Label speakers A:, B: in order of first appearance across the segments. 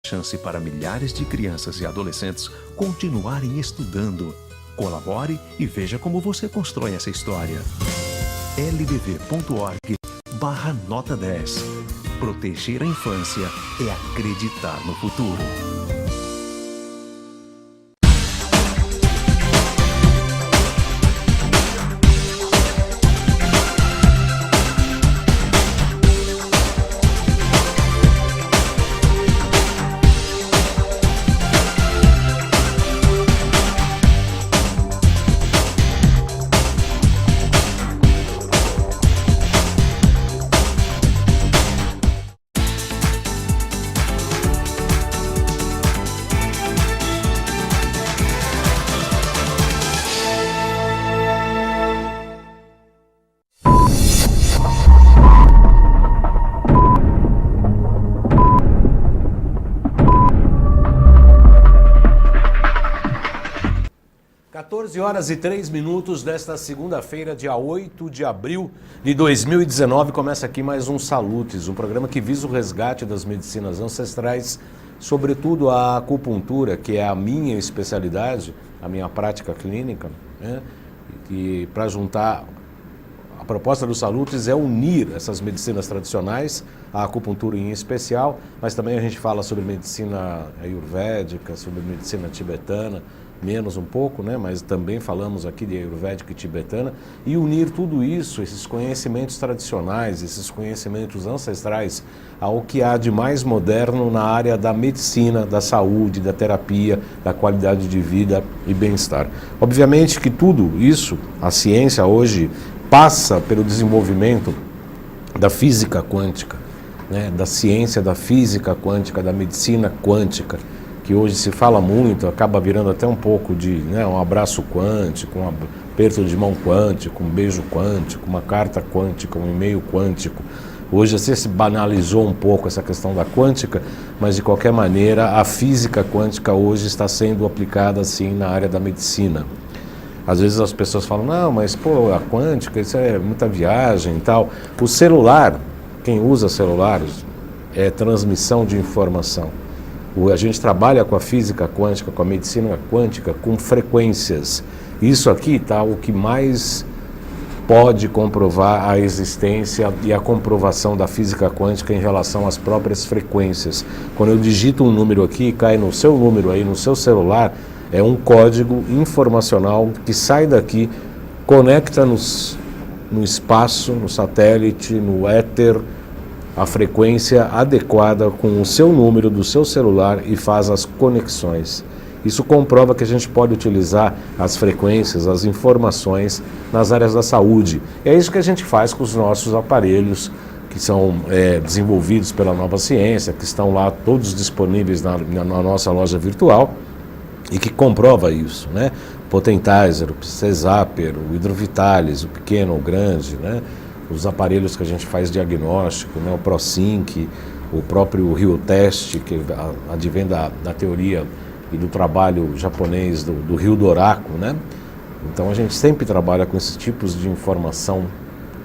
A: chance para milhares de crianças e adolescentes continuarem estudando. Colabore e veja como você constrói essa história. lbv.org/nota 10. Proteger a infância é acreditar no futuro.
B: Horas e 3 minutos desta segunda-feira, dia 8 de abril de 2019, começa aqui mais um Salutes, um programa que visa o resgate das medicinas ancestrais, sobretudo a acupuntura, que é a minha especialidade, a minha prática clínica, né? E para juntar, a proposta do Salutes é unir essas medicinas tradicionais, a acupuntura em especial, mas também a gente fala sobre medicina ayurvédica, sobre medicina tibetana, menos um pouco, né? Mas também falamos aqui de ayurvédica e tibetana, e unir tudo isso, esses conhecimentos tradicionais, esses conhecimentos ancestrais, ao que há de mais moderno na área da medicina, da saúde, da terapia, da qualidade de vida e bem-estar. Obviamente que tudo isso, a ciência hoje passa pelo desenvolvimento da física quântica, né? Da ciência da física quântica, da medicina quântica, que hoje se fala muito, acaba virando até um pouco de, né, um abraço quântico, um aperto de mão quântico, um beijo quântico, uma carta quântica, um e-mail quântico. Hoje assim, se banalizou um pouco essa questão da quântica, mas de qualquer maneira a física quântica hoje está sendo aplicada assim na área da medicina. Às vezes as pessoas falam, não, mas pô, a quântica, isso é muita viagem e tal. O celular, quem usa celulares, é transmissão de informação. A gente trabalha com a física quântica, com a medicina quântica, com frequências. Isso aqui está o que mais pode comprovar a existência e a comprovação da física quântica em relação às próprias frequências. Quando eu digito um número aqui, cai no seu número aí, no seu celular, é um código informacional que sai daqui, conecta no espaço, no satélite, no éter, a frequência adequada com o seu número do seu celular e faz as conexões. Isso comprova que a gente pode utilizar as frequências, as informações nas áreas da saúde. E é isso que a gente faz com os nossos aparelhos, que são desenvolvidos pela Nova Ciência, que estão lá todos disponíveis na nossa loja virtual e que comprova isso, né? O Potentizer, o Cesaper, o Hidrovitalis, o pequeno, o grande, né? Os aparelhos que a gente faz diagnóstico, né? O ProSync, o próprio Ryotest, que advém da teoria e do trabalho japonês do Rio Doraco, né? Então a gente sempre trabalha com esses tipos de informação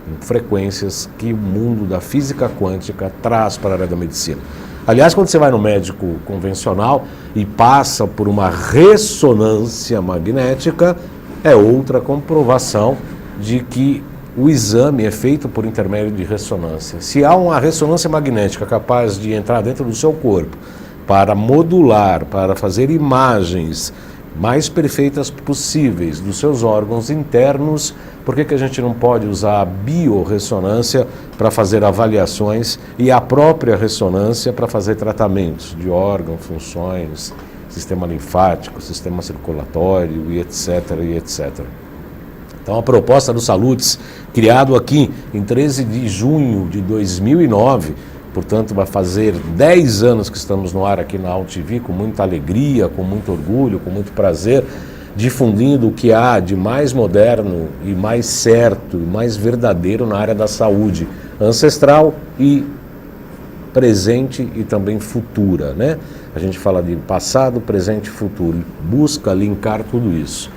B: em frequências que o mundo da física quântica traz para a área da medicina. Aliás, quando você vai no médico convencional e passa por uma ressonância magnética, é outra comprovação de que o exame é feito por intermédio de ressonância. Se há uma ressonância magnética capaz de entrar dentro do seu corpo para modular, para fazer imagens mais perfeitas possíveis dos seus órgãos internos, por que a gente não pode usar a biorressonância para fazer avaliações e a própria ressonância para fazer tratamentos de órgãos, funções, sistema linfático, sistema circulatório e etc, e etc. Então a proposta do Salutes, criado aqui em 13 de junho de 2009, portanto vai fazer 10 anos que estamos no ar aqui na AltV, com muita alegria, com muito orgulho, com muito prazer, difundindo o que há de mais moderno e mais certo e mais verdadeiro na área da saúde ancestral e presente e também futura, né? A gente fala de passado, presente e futuro, busca linkar tudo isso.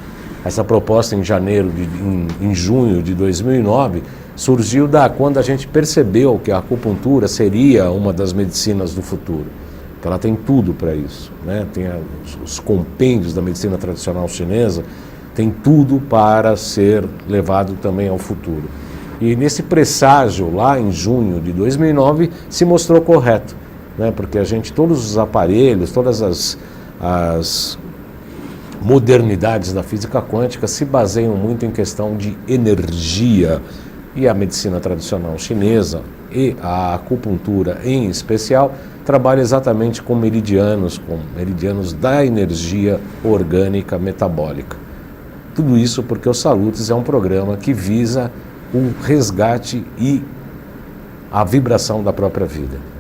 B: Essa proposta em junho de 2009 surgiu quando a gente percebeu que a acupuntura seria uma das medicinas do futuro. que ela tem tudo para isso, né? Tem os compêndios da medicina tradicional chinesa, tem tudo para ser levado também ao futuro. E nesse presságio, lá em junho de 2009, se mostrou correto, né? Porque todos os aparelhos, todas as modernidades da física quântica se baseiam muito em questão de energia. E a medicina tradicional chinesa e a acupuntura em especial trabalha exatamente com meridianos da energia orgânica metabólica. Tudo isso porque o Salutes é um programa que visa o resgate e a vibração da própria vida.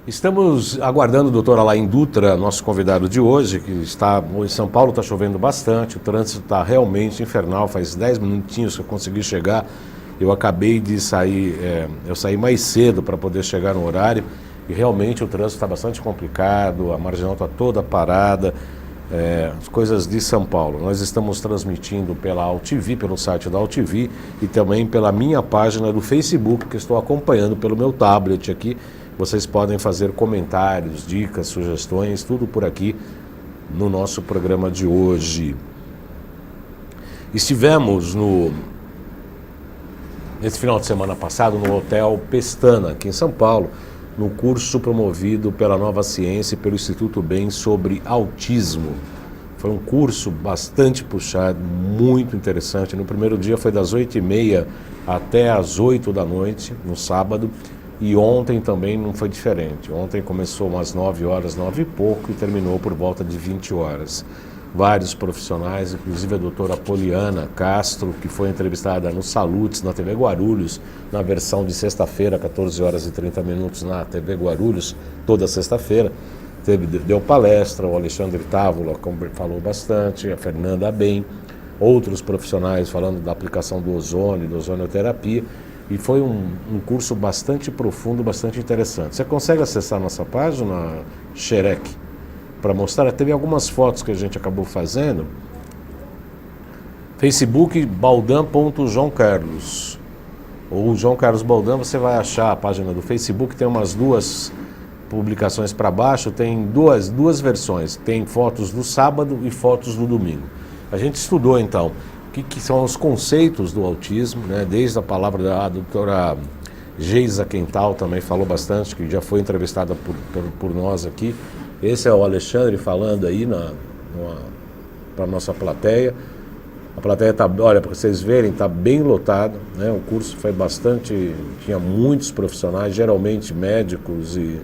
B: Estamos aguardando o doutor Alain Dutra, nosso convidado de hoje, que está em São Paulo, está chovendo bastante, o trânsito está realmente infernal, faz 10 minutinhos que eu consegui chegar, eu acabei de sair, eu saí mais cedo para poder chegar no horário, e realmente o trânsito está bastante complicado, a marginal está toda parada, as coisas de São Paulo. Nós estamos transmitindo pela AltV, pelo site da AltV, e também pela minha página do Facebook, que estou acompanhando pelo meu tablet aqui. Vocês podem fazer comentários, dicas, sugestões, tudo por aqui no nosso programa de hoje. Estivemos nesse final de semana passado no Hotel Pestana, aqui em São Paulo, no curso promovido pela Nova Ciência e pelo Instituto Bem sobre autismo. Foi um curso bastante puxado, muito interessante. No primeiro dia foi das 8h30 até as 8 da noite, no sábado. E ontem também não foi diferente. Ontem começou umas 9 horas, 9 e pouco, e terminou por volta de 20 horas. Vários profissionais, inclusive a doutora Poliana Castro, que foi entrevistada no Salutes, na TV Guarulhos, na versão de sexta-feira, 14 horas e 30 minutos, na TV Guarulhos, toda sexta-feira. Deu palestra, o Alexandre Távola falou bastante, a Fernanda Bem, outros profissionais falando da aplicação do ozônio, da ozonioterapia. E foi um curso bastante profundo, bastante interessante. Você consegue acessar nossa página, Xerec, para mostrar? Teve algumas fotos que a gente acabou fazendo. Facebook, baldan.joãocarlos. Ou João Carlos Baldan, você vai achar a página do Facebook, tem umas 2 publicações para baixo, tem duas versões. Tem fotos do sábado e fotos do domingo. A gente estudou então o que são os conceitos do autismo, né? Desde a palavra da doutora Geisa Quental, também falou bastante, que já foi entrevistada por nós aqui. Esse é o Alexandre falando aí para a nossa plateia. A plateia está, olha, para vocês verem, está bem lotado, né? O curso foi tinha muitos profissionais, geralmente médicos e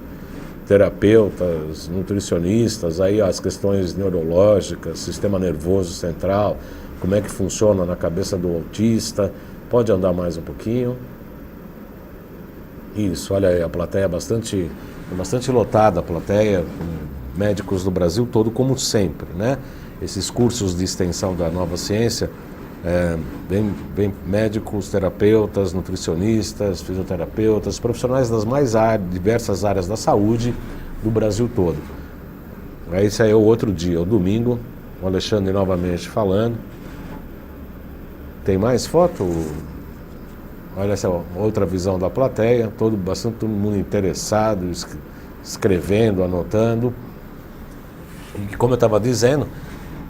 B: terapeutas, nutricionistas, aí as questões neurológicas, sistema nervoso central, como é que funciona na cabeça do autista. Pode andar mais um pouquinho. Isso, olha aí, a plateia é bastante lotada, a plateia, com médicos do Brasil todo, como sempre, né? Esses cursos de extensão da Nova Ciência, vem médicos, terapeutas, nutricionistas, fisioterapeutas, profissionais das mais diversas áreas da saúde do Brasil todo. Esse aí é o outro dia, o domingo, o Alexandre novamente falando. Tem mais foto? Olha essa outra visão da plateia, todo mundo interessado, escrevendo, anotando. E como eu estava dizendo,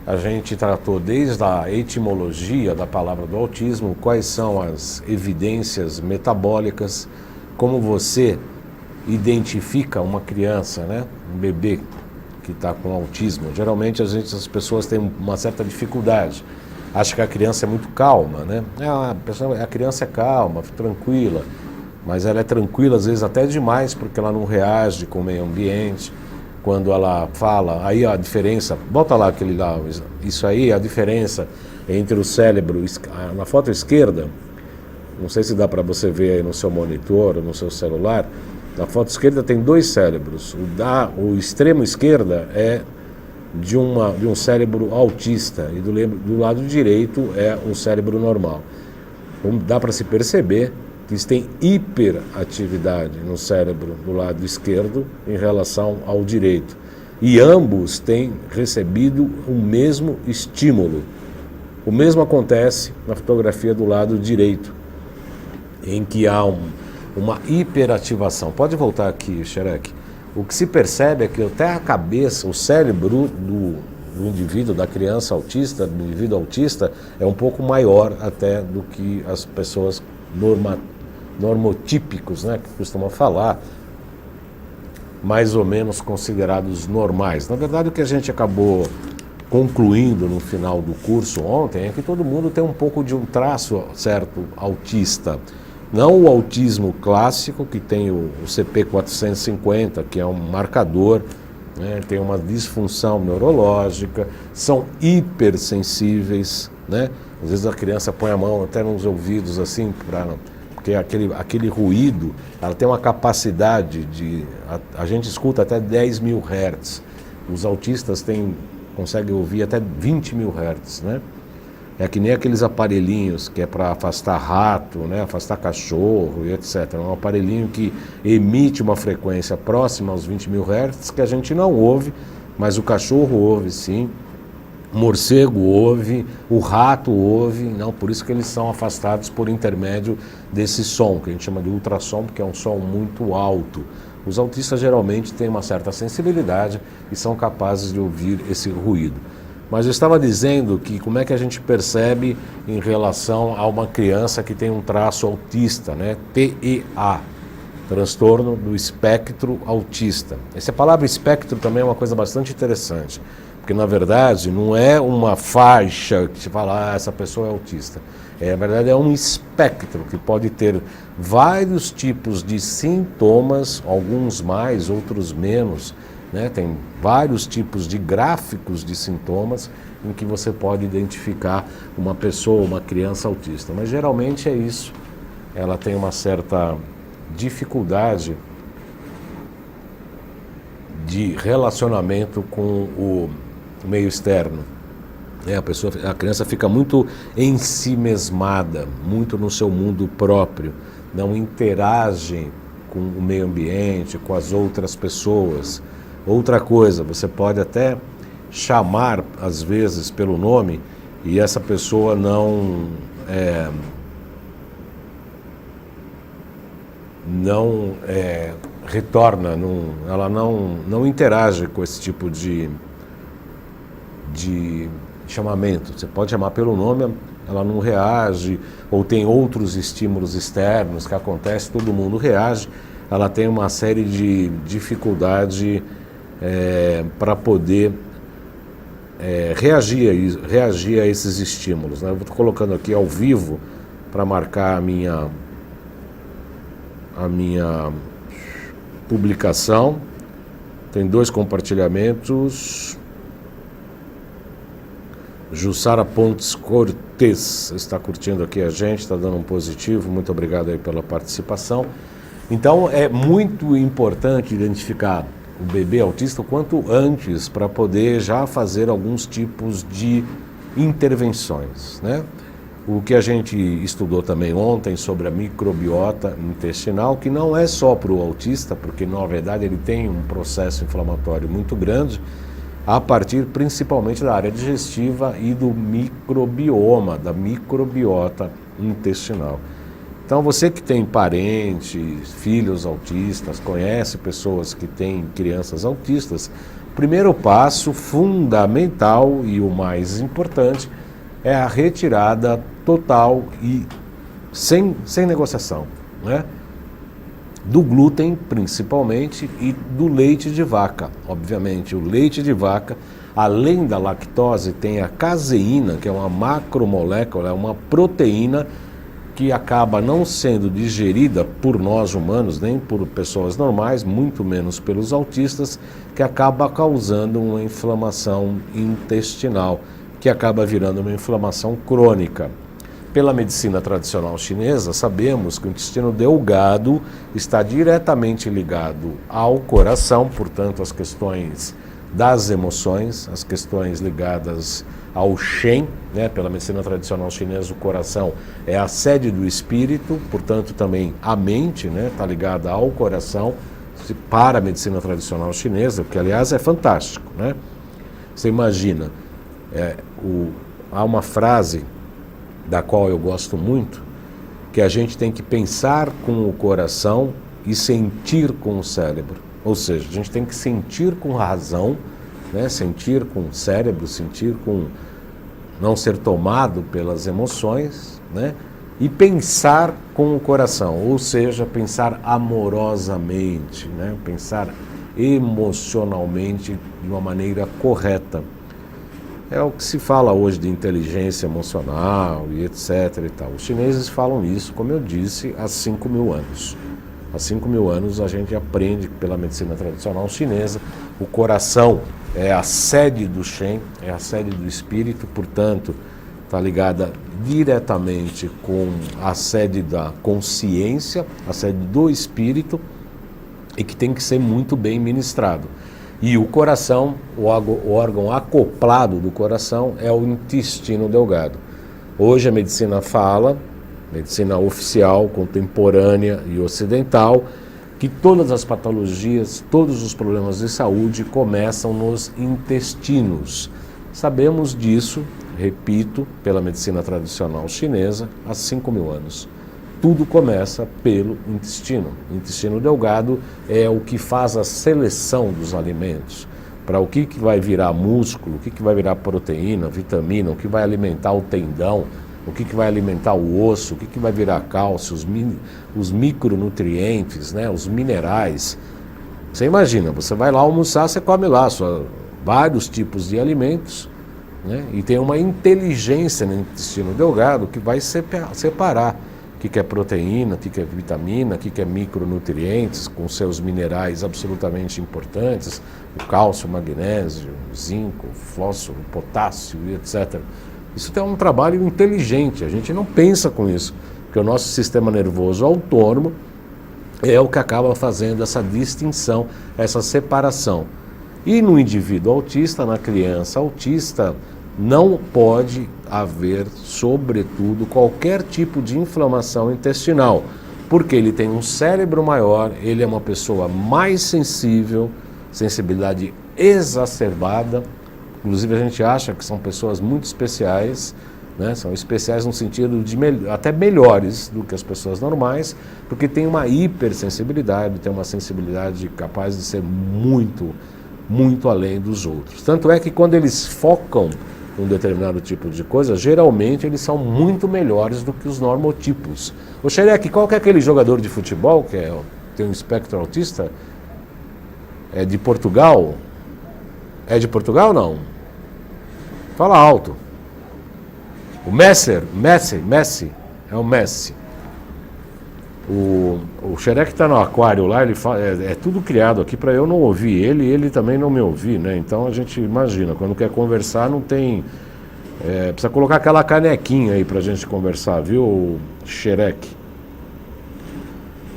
B: a gente tratou desde a etimologia da palavra do autismo, quais são as evidências metabólicas, como você identifica uma criança, né, um bebê que está com autismo. Geralmente as pessoas têm uma certa dificuldade. Acha que a criança é muito calma, né? A criança é calma, tranquila, mas ela é tranquila às vezes até demais, porque ela não reage com o meio ambiente. Quando ela fala, aí a diferença, bota lá aquele lá, isso aí, a diferença entre o cérebro, na foto esquerda, não sei se dá para você ver aí no seu monitor ou no seu celular, na foto esquerda tem 2 cérebros, o extremo esquerda é de um cérebro autista e do lado direito é um cérebro normal. Então, dá para se perceber que eles têm hiperatividade no cérebro do lado esquerdo em relação ao direito. E ambos têm recebido o mesmo estímulo. O mesmo acontece na fotografia do lado direito, em que há uma hiperativação. Pode voltar aqui, Xerec. O que se percebe é que até a cabeça, o cérebro do indivíduo, da criança autista, do indivíduo autista, é um pouco maior até do que as pessoas normotípicos, né, que costumam falar, mais ou menos considerados normais. Na verdade, o que a gente acabou concluindo no final do curso ontem é que todo mundo tem um pouco de um traço certo autista. Não o autismo clássico, que tem o CP450, que é um marcador, né, tem uma disfunção neurológica, são hipersensíveis, né? Às vezes a criança põe a mão até nos ouvidos assim, porque aquele ruído, ela tem uma capacidade de... A gente escuta até 10.000 Hz. Os autistas conseguem ouvir até 20.000 Hz, né? É que nem aqueles aparelhinhos que é para afastar rato, né, afastar cachorro e etc. É um aparelhinho que emite uma frequência próxima aos 20.000 Hz que a gente não ouve, mas o cachorro ouve sim, o morcego ouve, o rato ouve, não, por isso que eles são afastados por intermédio desse som, que a gente chama de ultrassom, porque é um som muito alto. Os autistas geralmente têm uma certa sensibilidade e são capazes de ouvir esse ruído. Mas eu estava dizendo que como é que a gente percebe em relação a uma criança que tem um traço autista, né? TEA, transtorno do espectro autista. Essa palavra espectro também é uma coisa bastante interessante, porque na verdade não é uma faixa que se fala, essa pessoa é autista. Na verdade é um espectro que pode ter vários tipos de sintomas, alguns mais, outros menos, né? Tem vários tipos de gráficos de sintomas em que você pode identificar uma pessoa, uma criança autista. Mas geralmente é isso. Ela tem uma certa dificuldade de relacionamento com o meio externo. A criança fica muito ensimesmada, muito no seu mundo próprio, não interage com o meio ambiente, com as outras pessoas. Outra coisa, você pode até chamar, às vezes, pelo nome e essa pessoa não retorna, ela não interage com esse tipo de chamamento. Você pode chamar pelo nome, ela não reage, ou tem outros estímulos externos que acontecem, todo mundo reage, ela tem uma série de dificuldade para poder reagir a esses estímulos, né? Eu estou colocando aqui ao vivo para marcar a minha publicação. Tem 2 compartilhamentos. Jussara Pontes Cortes está curtindo aqui a gente, está dando um positivo. Muito obrigado aí pela participação. Então é muito importante identificar o bebê autista o quanto antes para poder já fazer alguns tipos de intervenções, né? O que a gente estudou também ontem sobre a microbiota intestinal, que não é só para o autista, porque na verdade ele tem um processo inflamatório muito grande, a partir principalmente da área digestiva e do microbioma, da microbiota intestinal. Então você que tem parentes, filhos autistas, conhece pessoas que têm crianças autistas, o primeiro passo fundamental e o mais importante é a retirada total e sem negociação, né? Do glúten principalmente e do leite de vaca. Obviamente o leite de vaca, além da lactose, tem a caseína, que é uma macromolécula, é uma proteína que acaba não sendo digerida por nós humanos, nem por pessoas normais, muito menos pelos autistas, que acaba causando uma inflamação intestinal, que acaba virando uma inflamação crônica. Pela medicina tradicional chinesa, sabemos que o intestino delgado está diretamente ligado ao coração, portanto, as questões das emoções, as questões ligadas ao Shen, né? Pela medicina tradicional chinesa, o coração é a sede do espírito, portanto também a mente, né? Está ligada ao coração, para a medicina tradicional chinesa, que aliás é fantástico, né? Você imagina, há uma frase da qual eu gosto muito, que a gente tem que pensar com o coração e sentir com o cérebro. Ou seja, a gente tem que sentir com razão, né? Sentir com o cérebro, sentir com não ser tomado pelas emoções, né? E pensar com o coração, ou seja, pensar amorosamente, né? Pensar emocionalmente de uma maneira correta. É o que se fala hoje de inteligência emocional e etc. e tal. Os chineses falam isso, como eu disse, há 5.000 anos. Há 5.000 anos a gente aprende pela medicina tradicional chinesa, o coração é a sede do Shen, é a sede do espírito, portanto, está ligada diretamente com a sede da consciência, a sede do espírito, e que tem que ser muito bem ministrado. E o coração, o órgão acoplado do coração é o intestino delgado. Hoje a medicina fala, medicina oficial, contemporânea e ocidental, que todas as patologias, todos os problemas de saúde começam nos intestinos. Sabemos disso, repito, pela medicina tradicional chinesa, há 5.000 anos. Tudo começa pelo intestino. O intestino delgado é o que faz a seleção dos alimentos. Para o que vai virar músculo, o que vai virar proteína, vitamina, o que vai alimentar o tendão, o que vai alimentar o osso, o que vai virar cálcio, os micronutrientes, né, os minerais. Você imagina, você vai lá almoçar, você come lá vários tipos de alimentos, né, e tem uma inteligência no intestino delgado que vai separar o que é proteína, o que é vitamina, o que é micronutrientes, com seus minerais absolutamente importantes, o cálcio, o magnésio, o zinco, o fósforo, o potássio e etc. Isso é um trabalho inteligente, a gente não pensa com isso, porque o nosso sistema nervoso autônomo é o que acaba fazendo essa distinção, essa separação. E no indivíduo autista, na criança autista, não pode haver, sobretudo, qualquer tipo de inflamação intestinal, porque ele tem um cérebro maior, ele é uma pessoa mais sensível, sensibilidade exacerbada. Inclusive a gente acha que são pessoas muito especiais, né? São especiais no sentido de até melhores do que as pessoas normais, porque tem uma hipersensibilidade, tem uma sensibilidade capaz de ser muito, muito além dos outros. Tanto é que quando eles focam um determinado tipo de coisa, geralmente eles são muito melhores do que os normotipos. O Xerec, qual que é aquele jogador de futebol que tem um espectro autista? É de Portugal? É de Portugal ou não? Fala alto. O Messi, é o Messi. O Xerec está no aquário lá, ele fala, é tudo criado aqui para eu não ouvir ele e ele também não me ouvir, né? Então a gente imagina, quando quer conversar não tem... precisa colocar aquela canequinha aí para a gente conversar, viu, Xerec?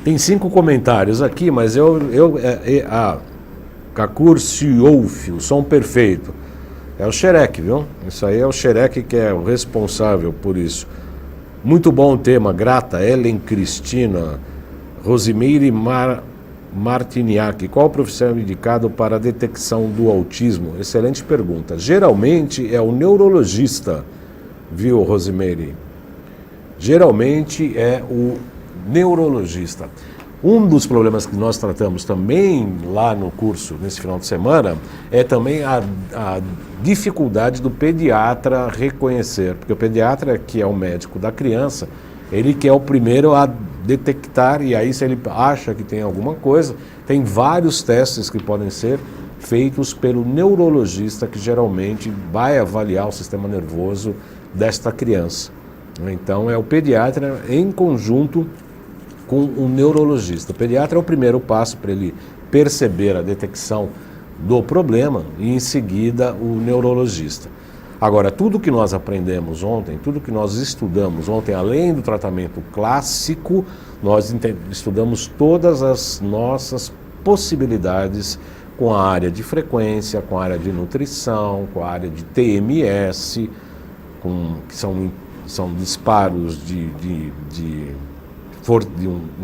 B: Tem 5 comentários aqui, mas Kakur Siouf, o som perfeito. É o Xerec, viu? Isso aí é o Xerec que é o responsável por isso. Muito bom o tema, grata, Ellen Cristina, Rosimeire Martiniak. Qual o profissional indicado para a detecção do autismo? Excelente pergunta. Geralmente é o neurologista, viu, Rosimeire? Geralmente é o neurologista. Um dos problemas que nós tratamos também lá no curso, nesse final de semana, é também a dificuldade do pediatra reconhecer, porque o pediatra, que é o médico da criança, ele que é o primeiro a detectar, e aí se ele acha que tem alguma coisa, tem vários testes que podem ser feitos pelo neurologista, que geralmente vai avaliar o sistema nervoso desta criança. Então é o pediatra em conjunto com o neurologista. O pediatra é o primeiro passo para ele perceber a detecção do problema e em seguida o neurologista. Agora, tudo que nós aprendemos ontem, tudo que nós estudamos ontem, além do tratamento clássico, nós estudamos todas as nossas possibilidades com a área de frequência, com a área de nutrição, com a área de TMS, que são disparos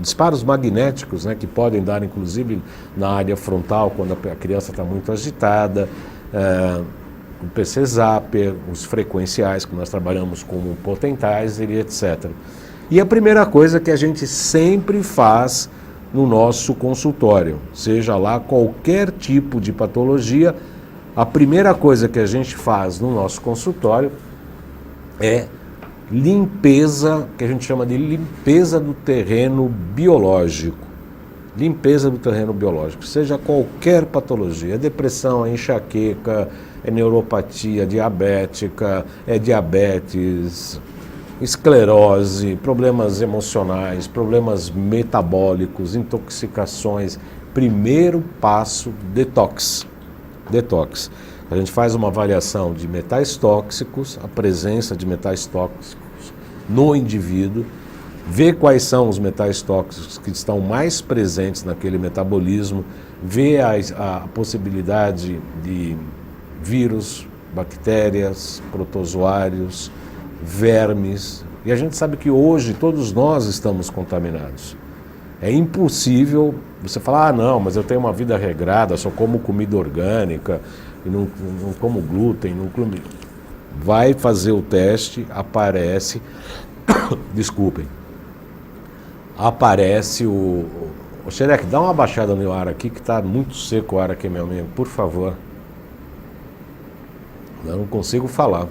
B: disparos magnéticos, né, que podem dar inclusive na área frontal quando a criança está muito agitada, o PC Zapper, os frequenciais que nós trabalhamos como Potentizer e etc. E a primeira coisa que a gente sempre faz no nosso consultório, seja lá qualquer tipo de patologia, a primeira coisa que a gente faz no nosso consultório é limpeza, que a gente chama de limpeza do terreno biológico. Limpeza do terreno biológico, seja qualquer patologia, é depressão, é enxaqueca, é neuropatia diabética, é diabetes, esclerose, problemas emocionais, problemas metabólicos, intoxicações. Primeiro passo, detox. Detox. A gente faz uma avaliação de metais tóxicos, a presença de metais tóxicos no indivíduo, vê quais são os metais tóxicos que estão mais presentes naquele metabolismo, vê a possibilidade de vírus, bactérias, protozoários, vermes. E a gente sabe que hoje todos nós estamos contaminados. É impossível você falar, não, mas eu tenho uma vida regrada, só como comida orgânica, e não como glúten, não como... Vai fazer o teste, aparece, desculpem, aparece o Xerec, dá uma baixada no ar aqui, que está muito seco o ar aqui, meu amigo, por favor. Eu não consigo falar.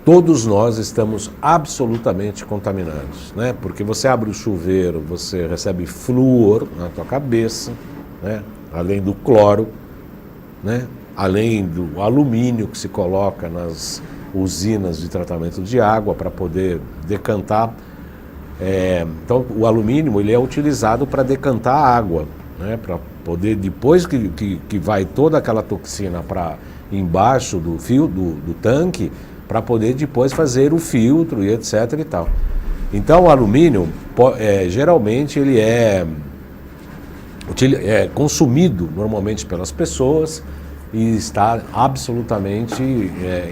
B: Todos nós estamos absolutamente contaminados, né? Porque você abre o chuveiro, você recebe flúor na tua cabeça, né? Além do cloro, né? Além do alumínio que se coloca nas usinas de tratamento de água para poder decantar. Então, o alumínio ele é utilizado para decantar a água, né? Para poder, depois que vai toda aquela toxina para embaixo do fio do tanque, para poder depois fazer o filtro e etc e tal. Então o alumínio, geralmente ele é consumido normalmente pelas pessoas e está absolutamente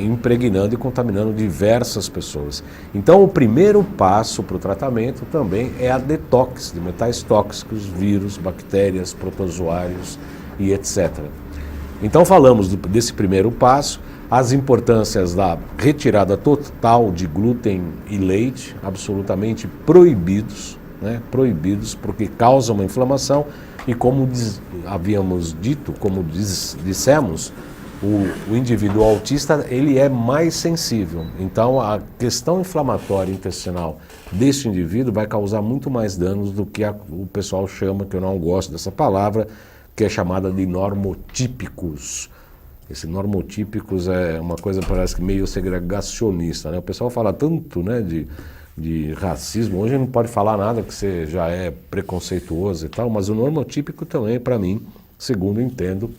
B: impregnando e contaminando diversas pessoas. Então o primeiro passo para o tratamento também é a detox de metais tóxicos, vírus, bactérias, protozoários e etc. Então falamos desse primeiro passo, as importâncias da retirada total de glúten e leite, absolutamente proibidos, né? Proibidos porque causam uma inflamação e como havíamos dito, como dissemos, o indivíduo autista ele é mais sensível. Então a questão inflamatória intestinal desse indivíduo vai causar muito mais danos do que o pessoal chama, que eu não gosto dessa palavra, que é chamada de normotípicos. Esse normotípicos é uma coisa parece que meio segregacionista, né? O pessoal fala tanto, né, de racismo, hoje não pode falar nada que você já é preconceituoso e tal, mas o normotípico também, para mim, segundo entendo,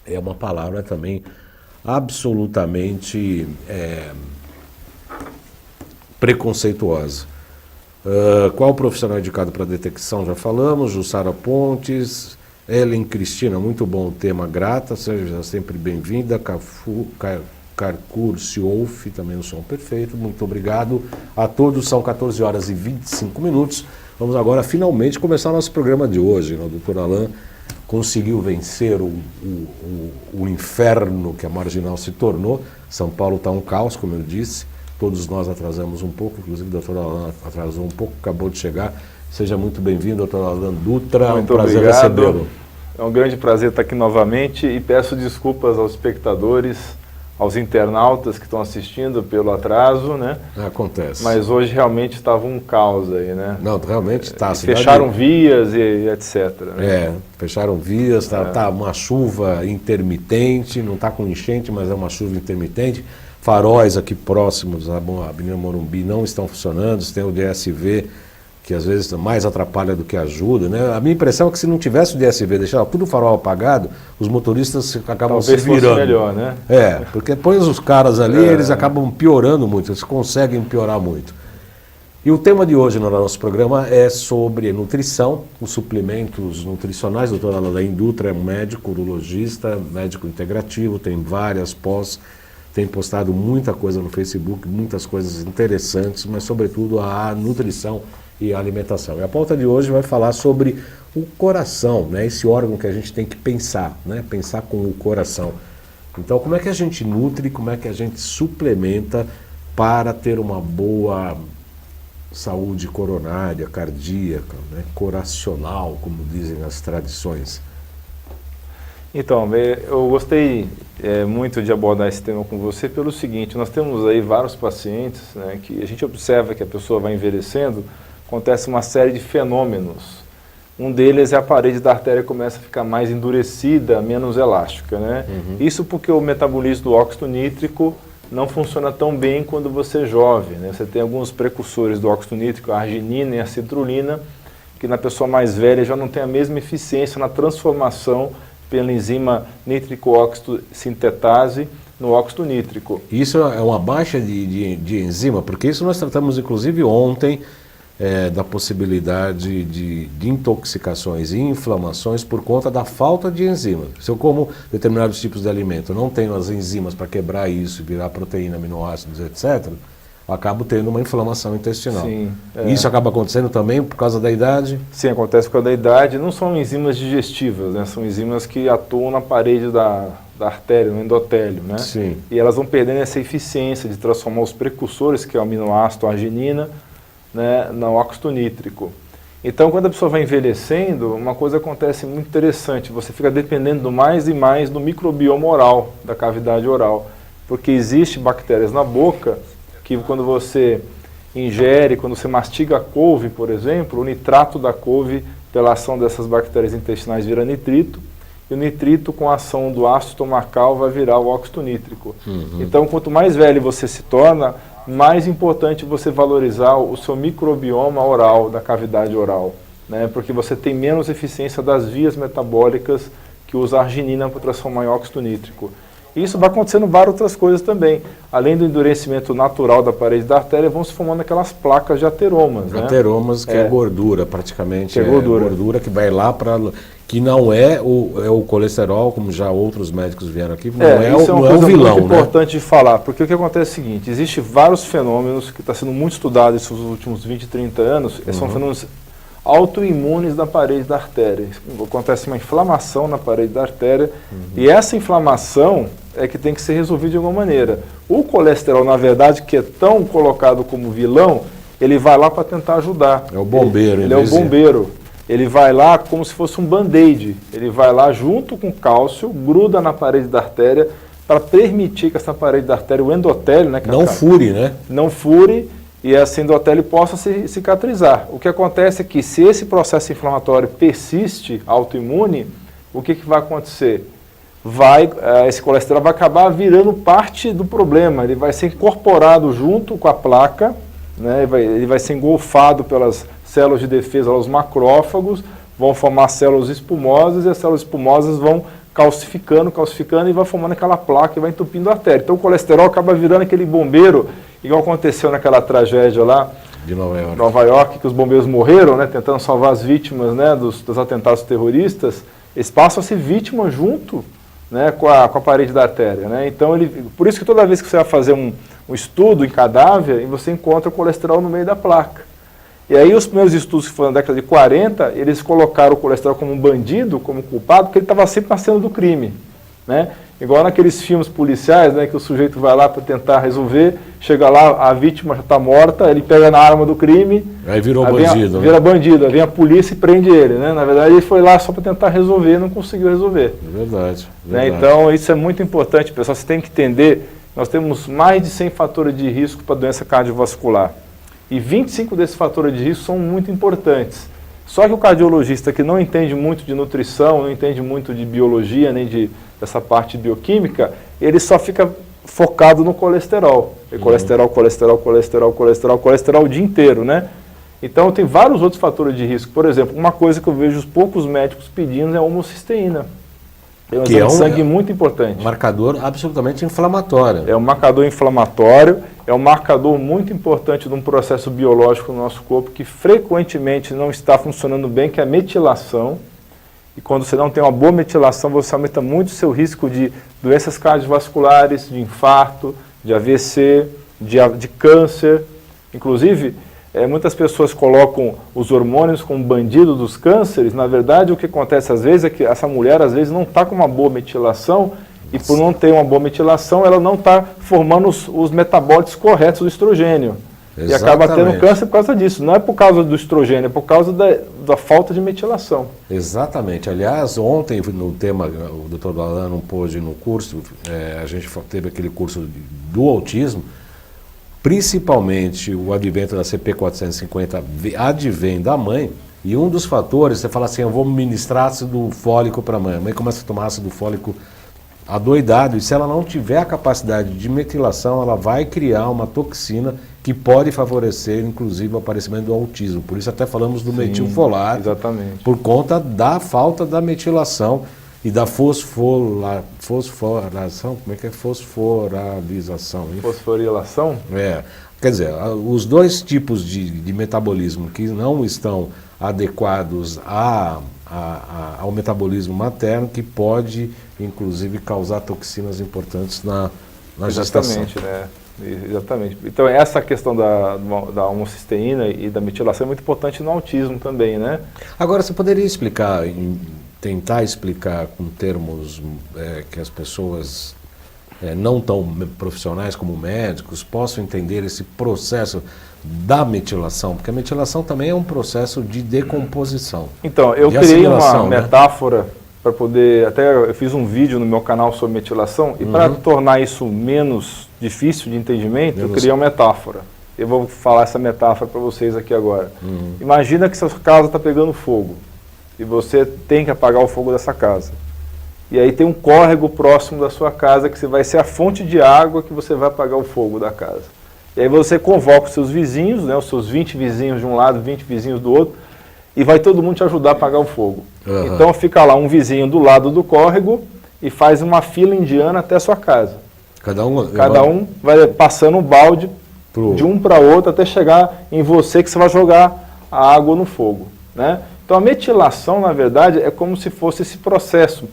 B: é uma palavra também absolutamente preconceituosa. Qual profissional indicado para detecção? Já falamos, Jussara Pontes. Ellen Cristina, muito bom o tema, grata, seja sempre bem-vinda. Carcurcio Wolf, também no som perfeito, muito obrigado a todos. São 14 horas e 25 minutos. Vamos agora finalmente começar o nosso programa de hoje. O Dr. Alain conseguiu vencer o inferno que a Marginal se tornou. São Paulo está um caos, como eu disse. Todos nós atrasamos um pouco, inclusive o Dr. Alain atrasou um pouco, acabou de chegar. Seja muito bem-vindo, Dr. Alain Dutra.
C: Muito
B: um prazer
C: obrigado.
B: recebê-lo.
C: É um grande prazer estar aqui novamente e peço desculpas aos espectadores, aos internautas que estão assistindo pelo atraso, né?
B: Acontece.
C: Mas hoje realmente estava um caos aí, né?
B: Não, realmente está.
C: Fecharam vias e etc. Né?
B: Fecharam vias, tá uma chuva intermitente, não está com enchente, mas é uma chuva intermitente. Faróis aqui próximos à Avenida Morumbi não estão funcionando, tem o DSV, que às vezes mais atrapalha do que ajuda, né? A minha impressão é que se não tivesse o DSV, deixar tudo o farol apagado, os motoristas acabam
C: Talvez
B: se virando.
C: Fosse melhor, né?
B: Porque põe os caras ali, eles acabam piorando muito, eles conseguem piorar muito. E o tema de hoje no nosso programa é sobre nutrição, os suplementos nutricionais. O doutor Alain Dutra é médico, urologista, médico integrativo, tem várias pós, tem postado muita coisa no Facebook, muitas coisas interessantes, mas sobretudo a nutrição e a alimentação. E a pauta de hoje vai falar sobre o coração, né? Esse órgão que a gente tem que pensar, né? Pensar com o coração. Então, como é que a gente nutre, como é que a gente suplementa para ter uma boa saúde coronária, cardíaca, né? Coracional, como dizem as tradições?
C: Então, eu gostei muito de abordar esse tema com você pelo seguinte: nós temos aí vários pacientes, né, que a gente observa que a pessoa vai envelhecendo, acontece uma série de fenômenos. Um deles é a parede da artéria começa a ficar mais endurecida, menos elástica, né? Isso porque o metabolismo do óxido nítrico não funciona tão bem quando você é jovem, né? Você tem alguns precursores do óxido nítrico, a arginina e a citrulina, que na pessoa mais velha já não tem a mesma eficiência na transformação pela enzima nítrico-óxido sintetase no óxido nítrico.
B: Isso é uma baixa de enzima, porque isso nós tratamos inclusive ontem, da possibilidade de intoxicações e inflamações por conta da falta de enzimas. Se eu como determinados tipos de alimento, não tenho as enzimas para quebrar isso, virar proteína, aminoácidos, etc., eu acabo tendo uma inflamação intestinal.
C: Sim,
B: Isso acaba acontecendo também por causa da idade?
C: Sim, acontece por causa da idade. Não são enzimas digestivas, né? São enzimas que atuam na parede da artéria, no endotélio, né?
B: Sim.
C: E elas vão perdendo essa eficiência de transformar os precursores, que é o aminoácido, a arginina, né, no óxido nítrico. Então, quando a pessoa vai envelhecendo, uma coisa acontece muito interessante: você fica dependendo mais e mais do microbioma oral, da cavidade oral, porque existem bactérias na boca que, quando você ingere, quando você mastiga a couve, por exemplo, o nitrato da couve, pela ação dessas bactérias intestinais, vira nitrito, e o nitrito, com a ação do ácido estomacal, vai virar o óxido nítrico. Então, quanto mais velho você se torna, mais importante você valorizar o seu microbioma oral, da cavidade oral, né? Porque você tem menos eficiência das vias metabólicas que usa a arginina para transformar em óxido nítrico. E isso vai acontecendo várias outras coisas também. Além do endurecimento natural da parede da artéria, vão se formando aquelas placas de ateromas. Né?
B: Ateromas, que é gordura praticamente.
C: Que é gordura.
B: Gordura que vai lá para... que não é o colesterol, como já outros médicos vieram aqui, não é o vilão,
C: muito importante de falar, porque o que acontece é o seguinte: existem vários fenômenos que estão sendo muito estudados nesses últimos 20, 30 anos, são fenômenos autoimunes da parede da artéria. Acontece uma inflamação na parede da artéria, e essa inflamação é que tem que ser resolvida de alguma maneira. O colesterol, na verdade, que é tão colocado como vilão, ele vai lá para tentar ajudar.
B: É o bombeiro.
C: Ele é o bombeiro. Ele vai lá como se fosse um band-aid. Ele vai lá junto com cálcio, gruda na parede da artéria, para permitir que essa parede da artéria, o endotélio, né? Que
B: não fure, né?
C: Não fure, e esse endotélio possa se cicatrizar. O que acontece é que, se esse processo inflamatório persiste, autoimune, o que vai acontecer? Esse colesterol vai acabar virando parte do problema. Ele vai ser incorporado junto com a placa, né? Ele vai ser engolfado pelas células de defesa, os macrófagos, vão formar células espumosas, e as células espumosas vão calcificando, e vai formando aquela placa e vai entupindo a artéria. Então o colesterol acaba virando aquele bombeiro, igual aconteceu naquela tragédia lá
B: de
C: Nova York, que os bombeiros morreram, né, tentando salvar as vítimas, né, dos atentados terroristas. Eles passam a ser vítimas junto, né, com a parede da artéria. Né? Então, por isso que toda vez que você vai fazer um estudo em cadáver, você encontra o colesterol no meio da placa. E aí os primeiros estudos, que foram na década de 40, eles colocaram o colesterol como um bandido, como culpado, porque ele estava sempre na cena do crime. Né? Igual naqueles filmes policiais, né, que o sujeito vai lá para tentar resolver, chega lá, a vítima já está morta, ele pega na arma do crime...
B: Aí virou bandido.
C: Vira bandido, aí vem a polícia e prende ele. Né? Na verdade, ele foi lá só para tentar resolver, não conseguiu resolver.
B: Verdade.
C: Né? Então, isso é muito importante, pessoal. Você tem que entender, nós temos mais de 100 fatores de risco para doença cardiovascular. E 25 desses fatores de risco são muito importantes. Só que o cardiologista que não entende muito de nutrição, não entende muito de biologia, nem dessa parte bioquímica, ele só fica focado no colesterol. Colesterol o dia inteiro, né? Então tem vários outros fatores de risco. Por exemplo, uma coisa que eu vejo os poucos médicos pedindo é a homocisteína. É um exame de sangue muito importante.
B: Um marcador absolutamente inflamatório.
C: É um marcador inflamatório, é um marcador muito importante de um processo biológico no nosso corpo que frequentemente não está funcionando bem, que é a metilação. E quando você não tem uma boa metilação, você aumenta muito o seu risco de doenças cardiovasculares, de infarto, de AVC, de câncer. Inclusive, muitas pessoas colocam os hormônios como bandido dos cânceres. Na verdade, o que acontece às vezes é que essa mulher às vezes não está com uma boa metilação e por não ter uma boa metilação, ela não está formando os metabólitos corretos do estrogênio. Exatamente. E acaba tendo câncer por causa disso. Não é por causa do estrogênio, é por causa da falta de metilação.
B: Exatamente. Aliás, ontem no tema, o Dr. Alain não pôde no curso, a gente teve aquele curso do autismo, principalmente o advento da CP 450 advém da mãe, e um dos fatores, você fala assim, eu vou ministrar ácido fólico para a mãe começa a tomar ácido fólico adoidado, e se ela não tiver a capacidade de metilação, ela vai criar uma toxina que pode favorecer, inclusive, o aparecimento do autismo. Por isso até falamos do metilfolato,
C: exatamente,
B: por conta da falta da metilação e da fosforação, como é que é? Fosforalização.
C: Fosforilação?
B: Quer dizer, os dois tipos de metabolismo que não estão adequados ao metabolismo materno, que pode, inclusive, causar toxinas importantes na gestação.
C: Exatamente, né? Exatamente. Então, essa questão da homocisteína e da metilação é muito importante no autismo também, né?
B: Agora, você poderia explicar, tentar explicar com termos que as pessoas não tão profissionais como médicos possam entender esse processo da metilação? Porque a metilação também é um processo de decomposição.
C: Então, eu criei uma metáfora para poder, até eu fiz um vídeo no meu canal sobre metilação, e para tornar isso menos difícil de entendimento, eu criei uma metáfora. Eu vou falar essa metáfora para vocês aqui agora. Imagina que sua casa está pegando fogo, e você tem que apagar o fogo dessa casa. E aí tem um córrego próximo da sua casa, que vai ser a fonte de água que você vai apagar o fogo da casa. E aí você convoca os seus vizinhos, né, os seus 20 vizinhos de um lado, 20 vizinhos do outro, e vai todo mundo te ajudar a apagar o fogo. Então fica lá um vizinho do lado do córrego e faz uma fila indiana até a sua casa. Cada um vai passando um balde de um para outro até chegar em você, que você vai jogar a água no fogo, né? Então a metilação, na verdade, é como se fosse esse processo.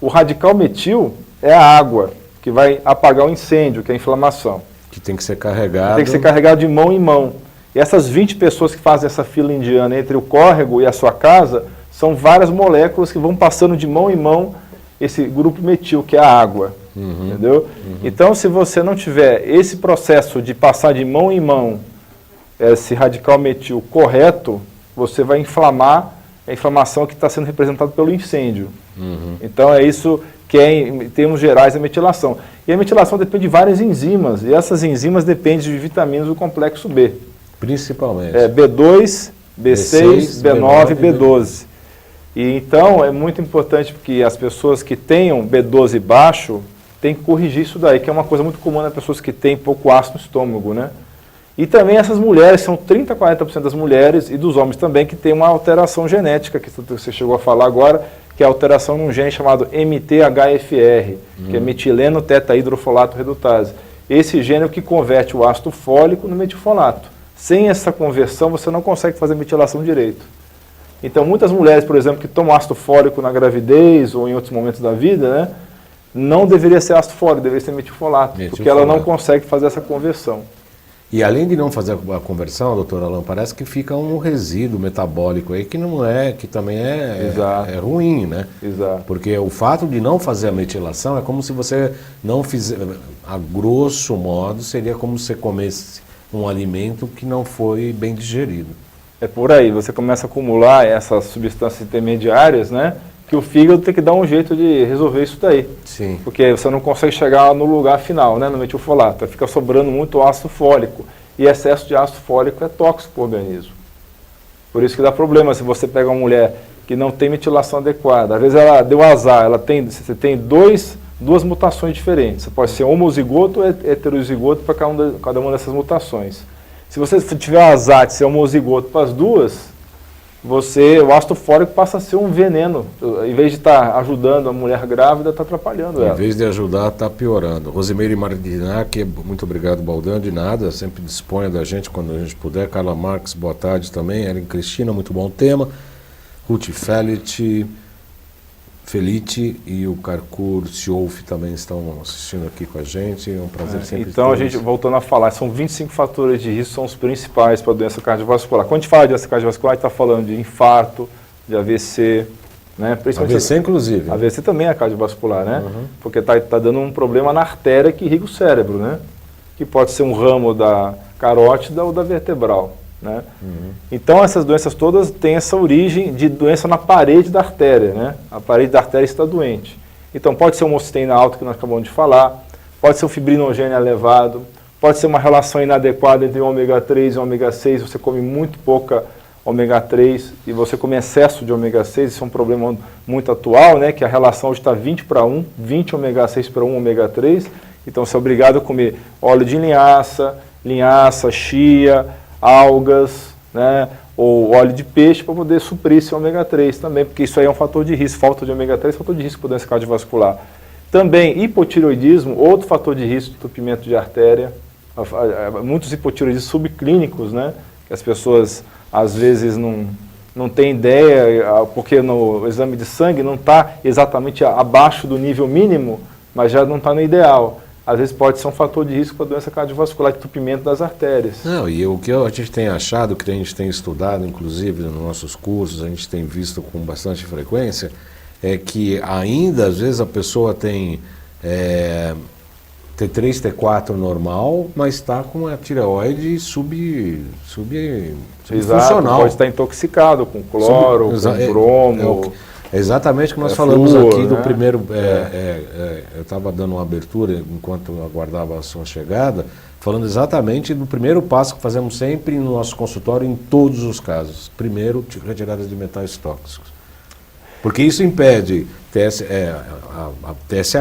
C: O radical metil é a água que vai apagar o incêndio, que é a inflamação.
B: Que tem que ser carregado.
C: Tem que ser carregado de mão em mão. E essas 20 pessoas que fazem essa fila indiana entre o córrego e a sua casa, são várias moléculas que vão passando de mão em mão esse grupo metil, que é a água. Entendeu? Então, se você não tiver esse processo de passar de mão em mão esse radical metil correto, você vai inflamar a inflamação que está sendo representada pelo incêndio. Então, é isso que é, em termos gerais, a metilação. E a metilação depende de várias enzimas, e essas enzimas dependem de vitaminas do complexo B.
B: Principalmente.
C: B2, B6, B9 e B12. E então é muito importante porque as pessoas que tenham B12 baixo têm que corrigir isso daí, que é uma coisa muito comum nas pessoas que têm pouco ácido no estômago, né? E também essas mulheres, são 30% a 40% das mulheres e dos homens também que têm uma alteração genética, que você chegou a falar agora, que é a alteração num gene chamado MTHFR, que é metileno tetahidrofolato redutase. Esse gene é o que converte o ácido fólico no metilfolato. Sem essa conversão, você não consegue fazer metilação direito. Então, muitas mulheres, por exemplo, que tomam ácido fólico na gravidez ou em outros momentos da vida, né, não deveria ser ácido fólico, deveria ser metilfolato, porque ela não consegue fazer essa conversão.
B: E além de não fazer a conversão, doutor Alain, parece que fica um resíduo metabólico aí que não é, que também é ruim, né?
C: Exato.
B: Porque o fato de não fazer a metilação é como se você não fizesse, a grosso modo, seria como se você comesse um alimento que não foi bem digerido.
C: É por aí, você começa a acumular essas substâncias intermediárias, né? Que o fígado tem que dar um jeito de resolver isso daí.
B: Sim.
C: Porque você não consegue chegar no lugar final, né? No metilfolato. Fica sobrando muito ácido fólico. E excesso de ácido fólico é tóxico para o organismo. Por isso que dá problema se você pega uma mulher que não tem metilação adequada. Às vezes ela deu azar, você tem duas mutações diferentes. Você pode ser homozigoto ou heterozigoto para cada uma dessas mutações. Se você tiver azar de ser homozigoto para as duas, o ácido fólico passa a ser um veneno. Em vez de estar ajudando a mulher grávida, está atrapalhando ela.
B: Em vez de ajudar, está piorando. Rosimeire Mardinac, muito obrigado, Baldan, de nada, sempre disponha da gente quando a gente puder. Carla Marques, boa tarde também. Ellen Cristina, muito bom tema. Ruth Felite e o Carcur Siouf também estão assistindo aqui com a gente. É um prazer sempre.
C: Então, a gente, voltando a falar, são 25 fatores de risco, são os principais para a doença cardiovascular. Quando a gente fala de doença cardiovascular, a gente está falando de infarto, de AVC, né? Principalmente
B: AVC, inclusive.
C: AVC também é cardiovascular, né? Porque está dando um problema na artéria que irriga o cérebro, né? Que pode ser um ramo da carótida ou da vertebral. Né? Então essas doenças todas têm essa origem de doença na parede da artéria, né? A parede da artéria está doente. Então pode ser uma homocisteína alta que nós acabamos de falar, pode ser um fibrinogênio elevado, pode ser uma relação inadequada entre o ômega 3 e o ômega 6, você come muito pouca ômega 3 e você come excesso de ômega 6, isso é um problema muito atual, né? Que a relação hoje está 20:1, 20 ômega 6 para 1 ômega 3, então você é obrigado a comer óleo de linhaça, chia, algas, né, ou óleo de peixe para poder suprir esse ômega 3 também, porque isso aí é um fator de risco, falta de ômega 3 é um fator de risco para doença cardiovascular. Também hipotireoidismo, outro fator de risco de entupimento de artéria, muitos hipotireoidismos subclínicos, né, que as pessoas às vezes não têm ideia, porque no exame de sangue não está exatamente abaixo do nível mínimo, mas já não está no ideal. Às vezes pode ser um fator de risco para a doença cardiovascular, de entupimento das artérias.
B: Não, e o que a gente tem achado, que a gente tem estudado, inclusive nos nossos cursos, a gente tem visto com bastante frequência, é que ainda, às vezes, a pessoa tem T3, T4 normal, mas está com a tireoide subfuncional.
C: Pode estar intoxicado com cloro, com bromo.
B: É exatamente o que nós falamos
C: flúor,
B: aqui do
C: né?
B: primeiro. Eu estava dando uma abertura enquanto eu aguardava a sua chegada, falando exatamente do primeiro passo que fazemos sempre no nosso consultório, em todos os casos. Primeiro, retirada de metais tóxicos. Porque isso impede a TSH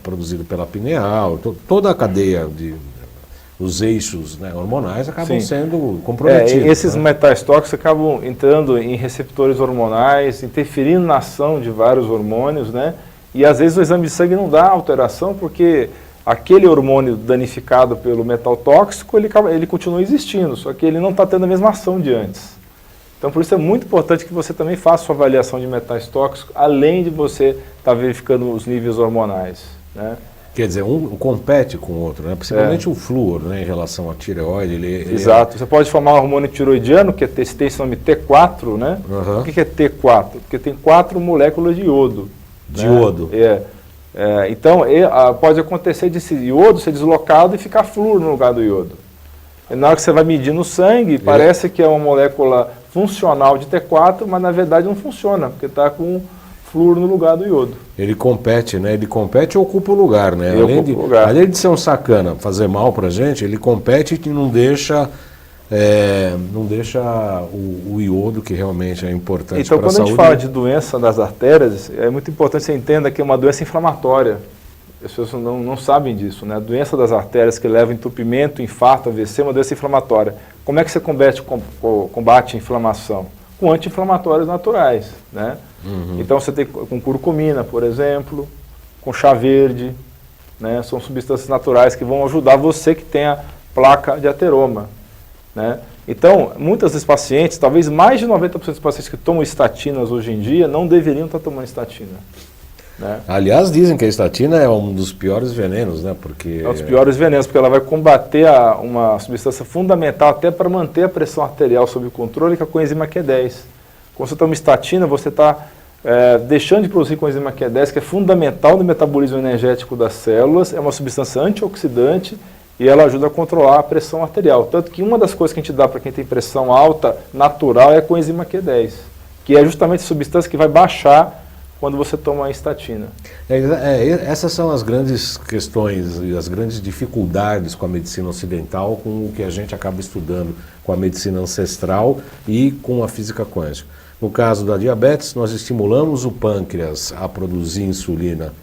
B: produzida pela pineal, toda a cadeia os eixos, né, hormonais acabam sendo comprometidos.
C: Esses metais tóxicos acabam entrando em receptores hormonais, interferindo na ação de vários hormônios, né? E às vezes o exame de sangue não dá alteração porque aquele hormônio danificado pelo metal tóxico, ele continua existindo, só que ele não está tendo a mesma ação de antes. Então por isso é muito importante que você também faça sua avaliação de metais tóxicos, além de você estar verificando os níveis hormonais, né?
B: Quer dizer, um compete com o outro, né? Principalmente o flúor, né, em relação à tireoide.
C: Exato. Você pode formar um hormônio tiroidiano, que tem esse nome T4, né? Por que é T4? Porque tem 4 moléculas de iodo.
B: De iodo.
C: Então, pode acontecer desse iodo ser deslocado e ficar flúor no lugar do iodo. E na hora que você vai medir no sangue, parece que é uma molécula funcional de T4, mas na verdade não funciona, porque está com flúor no lugar do iodo. Ele compete,
B: né? Ele compete e ocupa o lugar, né? Além de ser um sacana, fazer mal pra gente, ele compete e não deixa o iodo, que realmente é importante para a saúde.
C: Então, quando a gente fala de doença das artérias, é muito importante que você entenda que é uma doença inflamatória. As pessoas não sabem disso, né? A doença das artérias que leva a entupimento, infarto, AVC, é uma doença inflamatória. Como é que você combate a inflamação? Com anti-inflamatórios naturais, né? Então você tem com curcumina, por exemplo, com chá verde, né? São substâncias naturais que vão ajudar você que tem a placa de ateroma, né? Então, muitas dos pacientes, talvez mais de 90% dos pacientes que tomam estatinas hoje em dia, não deveriam estar tomando estatina, né?
B: Aliás, dizem que a estatina é um dos piores venenos, né?
C: É um dos piores venenos, porque ela vai combater uma substância fundamental até para manter a pressão arterial sob controle, que é a coenzima Q10. Quando você toma estatina, você está deixando de produzir coenzima Q10, que é fundamental no metabolismo energético das células, é uma substância antioxidante e ela ajuda a controlar a pressão arterial. Tanto que uma das coisas que a gente dá para quem tem pressão alta, natural, é a coenzima Q10, que é justamente a substância que vai baixar quando você toma a estatina.
B: Essas são as grandes questões e as grandes dificuldades com a medicina ocidental, com o que a gente acaba estudando com a medicina ancestral e com a física quântica. No caso da diabetes, nós estimulamos o pâncreas a produzir insulina.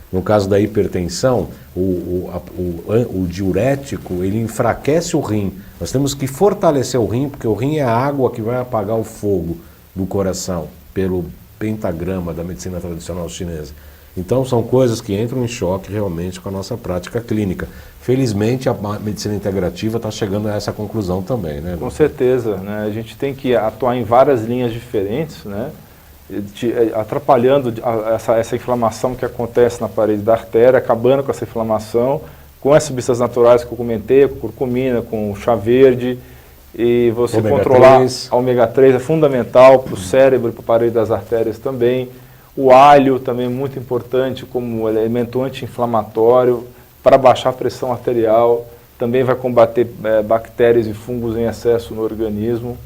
B: No caso da hipertensão, o diurético, ele enfraquece o rim. Nós temos que fortalecer o rim, porque o rim é a água que vai apagar o fogo do coração pelo pentagrama da medicina tradicional chinesa. Então são coisas que entram em choque realmente com a nossa prática clínica. Felizmente a medicina integrativa está chegando a essa conclusão também, né?
C: Com certeza, né? A gente tem que atuar em várias linhas diferentes, né? Atrapalhando essa inflamação que acontece na parede da artéria, acabando com essa inflamação, com as substâncias naturais que eu comentei, com curcumina, com chá verde, e você controlar a ômega 3 é fundamental para o cérebro e para a parede das artérias também. O alho também é muito importante como elemento anti-inflamatório para baixar a pressão arterial, também vai combater bactérias e fungos em excesso no organismo.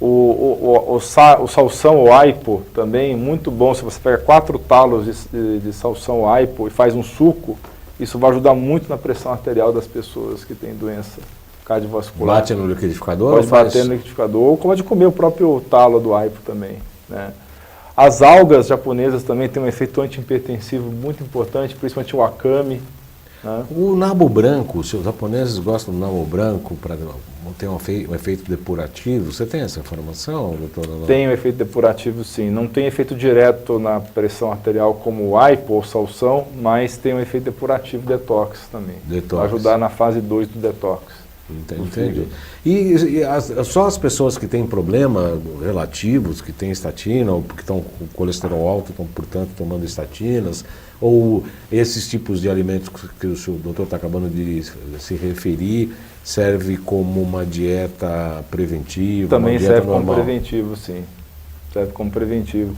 C: O salsão ou aipo também muito bom. Se você pega 4 talos de salsão ou aipo e faz um suco, isso vai ajudar muito na pressão arterial das pessoas que têm doença cardiovascular.
B: Bate no liquidificador?
C: Pode bater no liquidificador, ou pode comer o próprio talo do aipo também, né? As algas japonesas também têm um efeito antihipertensivo muito importante, principalmente o wakame, né?
B: O nabo branco, os japoneses gostam do nabo branco para ter um efeito depurativo. Você tem essa informação, doutor?
C: Tem um efeito depurativo, sim. Não tem efeito direto na pressão arterial como o aipo ou salsão, mas tem um efeito depurativo detox também. Para ajudar na fase 2 do detox.
B: Entendi. E só as pessoas que têm problema relativos, que têm estatina, ou que estão com colesterol alto, estão, portanto, tomando estatinas, ou esses tipos de alimentos que o doutor está acabando de se referir, serve como uma dieta preventiva?
C: Também serve como preventivo, sim. Serve como preventivo.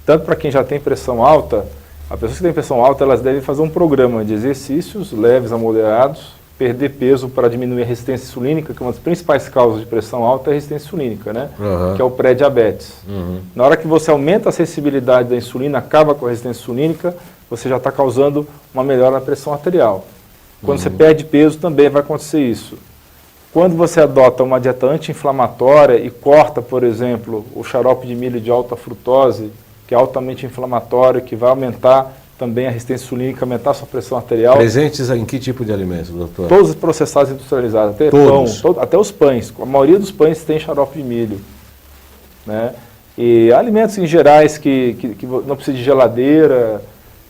C: Tanto para quem já tem pressão alta, as pessoas que têm pressão alta, elas devem fazer um programa de exercícios leves a moderados, perder peso para diminuir a resistência insulínica, que é uma das principais causas de pressão alta é a resistência insulínica, né? Que é o pré-diabetes. Na hora que você aumenta a sensibilidade da insulina, acaba com a resistência insulínica, você já está causando uma melhora na pressão arterial. Quando você perde peso, também vai acontecer isso. Quando você adota uma dieta anti-inflamatória e corta, por exemplo, o xarope de milho de alta frutose, que é altamente inflamatório, que vai aumentar também a resistência insulínica, aumentar a sua pressão arterial.
B: Presentes em que tipo de alimentos, doutor?
C: Todos os processados industrializados, até pão, até os pães. A maioria dos pães tem xarope de milho, né? E alimentos em gerais que não precisa de geladeira,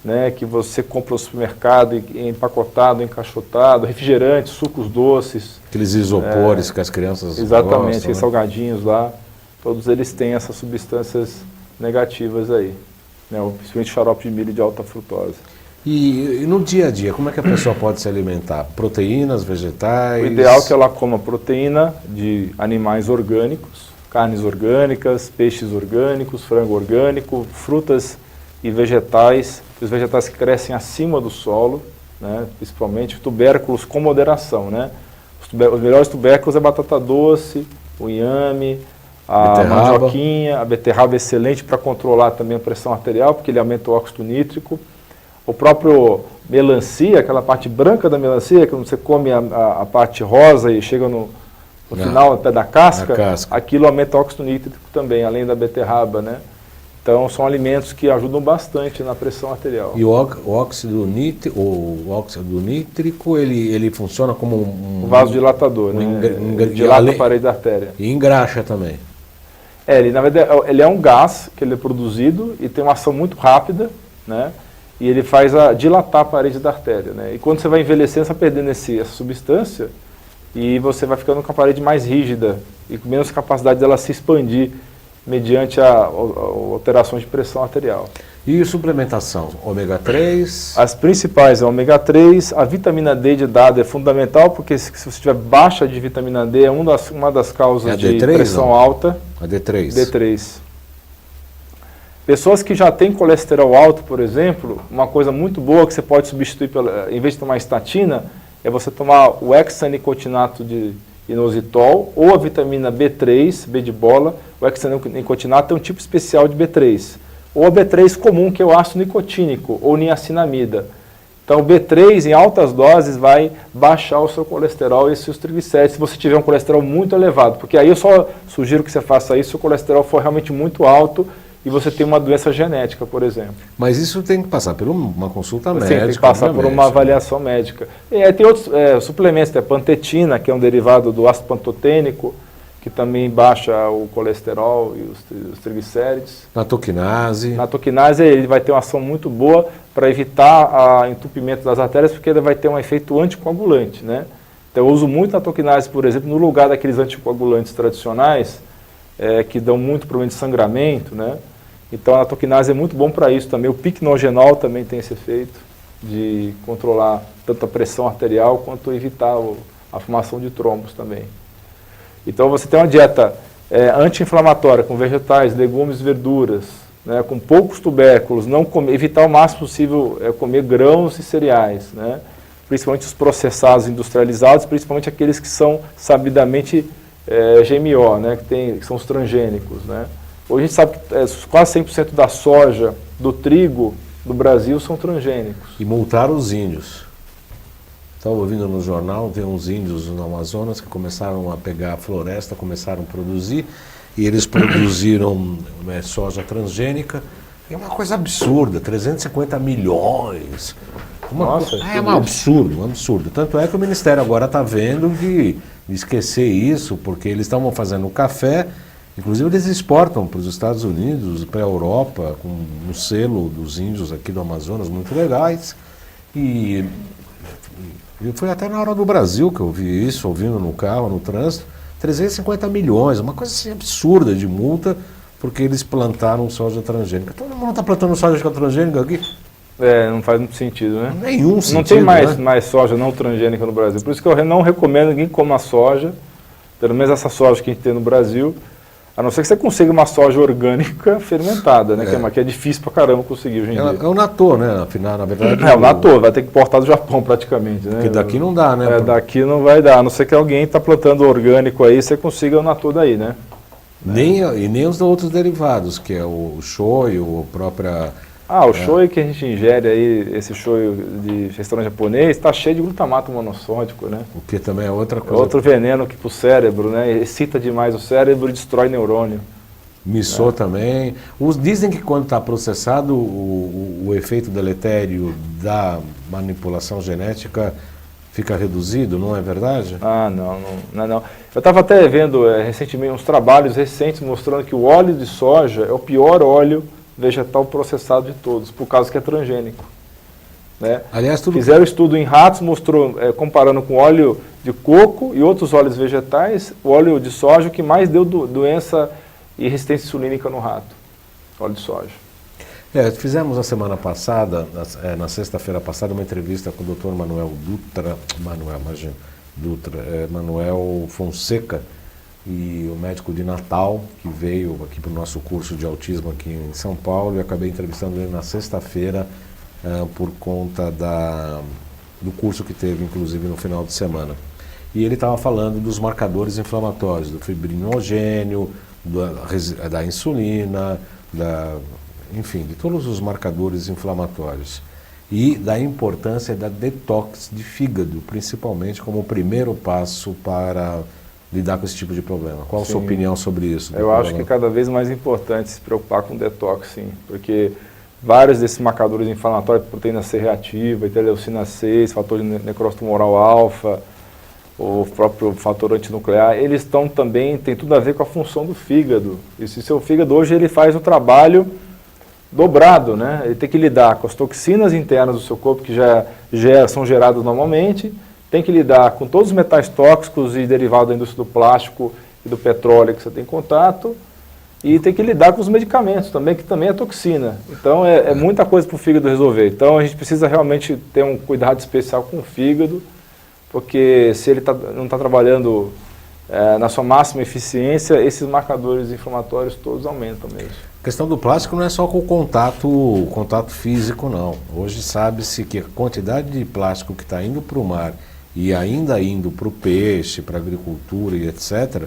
C: né? Que você compra no supermercado, empacotado, encaixotado, refrigerantes, sucos doces.
B: Aqueles isopores que as crianças
C: exatamente,
B: gostam,
C: aqueles salgadinhos lá, todos eles têm essas substâncias negativas aí. Principalmente xarope de milho de alta frutose.
B: E no dia a dia, como é que a pessoa pode se alimentar? Proteínas, vegetais?
C: O ideal é que ela coma proteína de animais orgânicos, carnes orgânicas, peixes orgânicos, frango orgânico, frutas e vegetais, os vegetais que crescem acima do solo, né? Principalmente tubérculos com moderação, né? Os melhores tubérculos é a batata doce, o inhame, a mandioquinha, a beterraba é excelente para controlar também a pressão arterial, porque ele aumenta o óxido nítrico. O próprio melancia, aquela parte branca da melancia, que você come a parte rosa e chega no final, até da casca, aquilo aumenta o óxido nítrico também, além da beterraba, né? Então, são alimentos que ajudam bastante na pressão arterial.
B: E o óxido nítrico, ele funciona como um
C: vasodilatador, né? Dilata a parede da artéria.
B: E engraxa também.
C: Na verdade, ele é um gás que ele é produzido e tem uma ação muito rápida, né? E ele faz dilatar a parede da artéria, né? E quando você vai envelhecendo, você vai perdendo essa substância e você vai ficando com a parede mais rígida e com menos capacidade dela se expandir mediante alterações de pressão arterial.
B: E suplementação? Ômega 3?
C: As principais é ômega 3, a vitamina D de dado é fundamental, porque se você tiver baixa de vitamina D, é uma das causas de pressão alta.
B: A D3?
C: D3. Pessoas que já têm colesterol alto, por exemplo, uma coisa muito boa que você pode substituir, em vez de tomar estatina, é você tomar o hexanicotinato de inositol ou a vitamina B3, B de bola. O hexanicotinato é um tipo especial de B3. Ou a B3 comum, que é o ácido nicotínico, ou niacinamida. Então, o B3 em altas doses vai baixar o seu colesterol e os seus triglicéridos, se você tiver um colesterol muito elevado. Porque aí eu só sugiro que você faça isso se o colesterol for realmente muito alto e você tem uma doença genética, por exemplo.
B: Mas isso tem que passar por uma consulta médica.
C: Sim, tem que passar por uma avaliação médica. E aí tem outros suplementos, tem a pantetina, que é um derivado do ácido pantotênico, que também baixa o colesterol e os triglicérides.
B: Natoquinase.
C: Natoquinase, ele vai ter uma ação muito boa para evitar o entupimento das artérias, porque ele vai ter um efeito anticoagulante, né? Então eu uso muito natoquinase, por exemplo, no lugar daqueles anticoagulantes tradicionais, que dão muito problema de sangramento, né? Então a natoquinase é muito bom para isso também. O piquenogenol também tem esse efeito de controlar tanto a pressão arterial quanto evitar a formação de trombos também. Então você tem uma dieta anti-inflamatória com vegetais, legumes, verduras, né, com poucos tubérculos, evitar o máximo possível comer grãos e cereais, né, principalmente os processados industrializados, principalmente aqueles que são sabidamente GMO, né, que são os transgênicos. Né. Hoje a gente sabe que quase 100% da soja, do trigo do Brasil são transgênicos.
B: E multaram os índios. Estava ouvindo no jornal, tem uns índios no Amazonas que começaram a pegar a floresta, começaram a produzir, e eles produziram soja transgênica. É uma coisa absurda, 350 milhões.
C: Nossa,
B: é um absurdo, um absurdo. Tanto é que o Ministério agora está vendo de esquecer isso, porque eles estavam fazendo café, inclusive eles exportam para os Estados Unidos, para a Europa, com um selo dos índios aqui do Amazonas, muito legais. E foi até na hora do Brasil que eu vi isso, ouvindo no carro, no trânsito, 350 milhões, uma coisa assim absurda de multa, porque eles plantaram soja transgênica. Todo mundo está plantando soja transgênica aqui?
C: Não faz muito sentido, né?
B: Nenhum sentido.
C: Não tem mais soja não transgênica no Brasil. Por isso que eu não recomendo ninguém comer soja, pelo menos essa soja que a gente tem no Brasil, a não ser que você consiga uma soja orgânica fermentada, né? Que é difícil pra caramba conseguir hoje em dia.
B: É o natô, né? Afinal, na verdade.
C: O natô, vai ter que importar do Japão praticamente, né?
B: Porque daqui não dá, né?
C: Daqui não vai dar, a não ser que alguém está plantando orgânico aí, você consiga o natô daí, né?
B: E nem os outros derivados, que é o shoyu, o própria...
C: O shoyu que a gente ingere aí, esse shoyu de restaurante japonês, está cheio de glutamato monossódico, né?
B: O que também é outra coisa.
C: Outro veneno que para o cérebro, né? Excita demais o cérebro e destrói neurônio.
B: Missô também. Dizem que quando está processado, o efeito deletério da manipulação genética fica reduzido, não é verdade?
C: Não. Eu estava até vendo recentemente uns trabalhos recentes mostrando que o óleo de soja é o pior óleo vegetal processado de todos, por causa que é transgênico. Né?
B: Aliás,
C: Fizeram estudo em ratos, mostrou, comparando com óleo de coco e outros óleos vegetais, o óleo de soja que mais deu doença e resistência insulínica no rato, óleo de soja.
B: Fizemos a semana passada, na sexta-feira passada, uma entrevista com o Dr. Manuel Fonseca, e o médico de Natal, que veio aqui para o nosso curso de autismo aqui em São Paulo, e acabei entrevistando ele na sexta-feira por conta do curso que teve, inclusive, no final de semana. E ele estava falando dos marcadores inflamatórios, do fibrinogênio, da insulina, enfim, de todos os marcadores inflamatórios. E da importância da detox de fígado, principalmente como o primeiro passo para lidar com esse tipo de problema. Qual a sua opinião sobre isso?
C: Eu acho que é cada vez mais importante se preocupar com detox, sim, porque vários desses marcadores inflamatórios, proteína C reativa, interleucina 6, fator de necrose tumoral alfa, o próprio fator antinuclear, eles tem tudo a ver com a função do fígado. E se seu fígado hoje ele faz o trabalho dobrado, né? Ele tem que lidar com as toxinas internas do seu corpo que são geradas normalmente, tem que lidar com todos os metais tóxicos e derivados da indústria do plástico e do petróleo que você tem contato, e tem que lidar com os medicamentos também, que também é toxina. Então é muita coisa para o fígado resolver. Então a gente precisa realmente ter um cuidado especial com o fígado, porque se ele não está trabalhando na sua máxima eficiência, esses marcadores inflamatórios todos aumentam mesmo.
B: A questão do plástico não é só com o contato físico, não. Hoje sabe-se que a quantidade de plástico que está indo para o mar e ainda indo para o peixe, para a agricultura e etc.,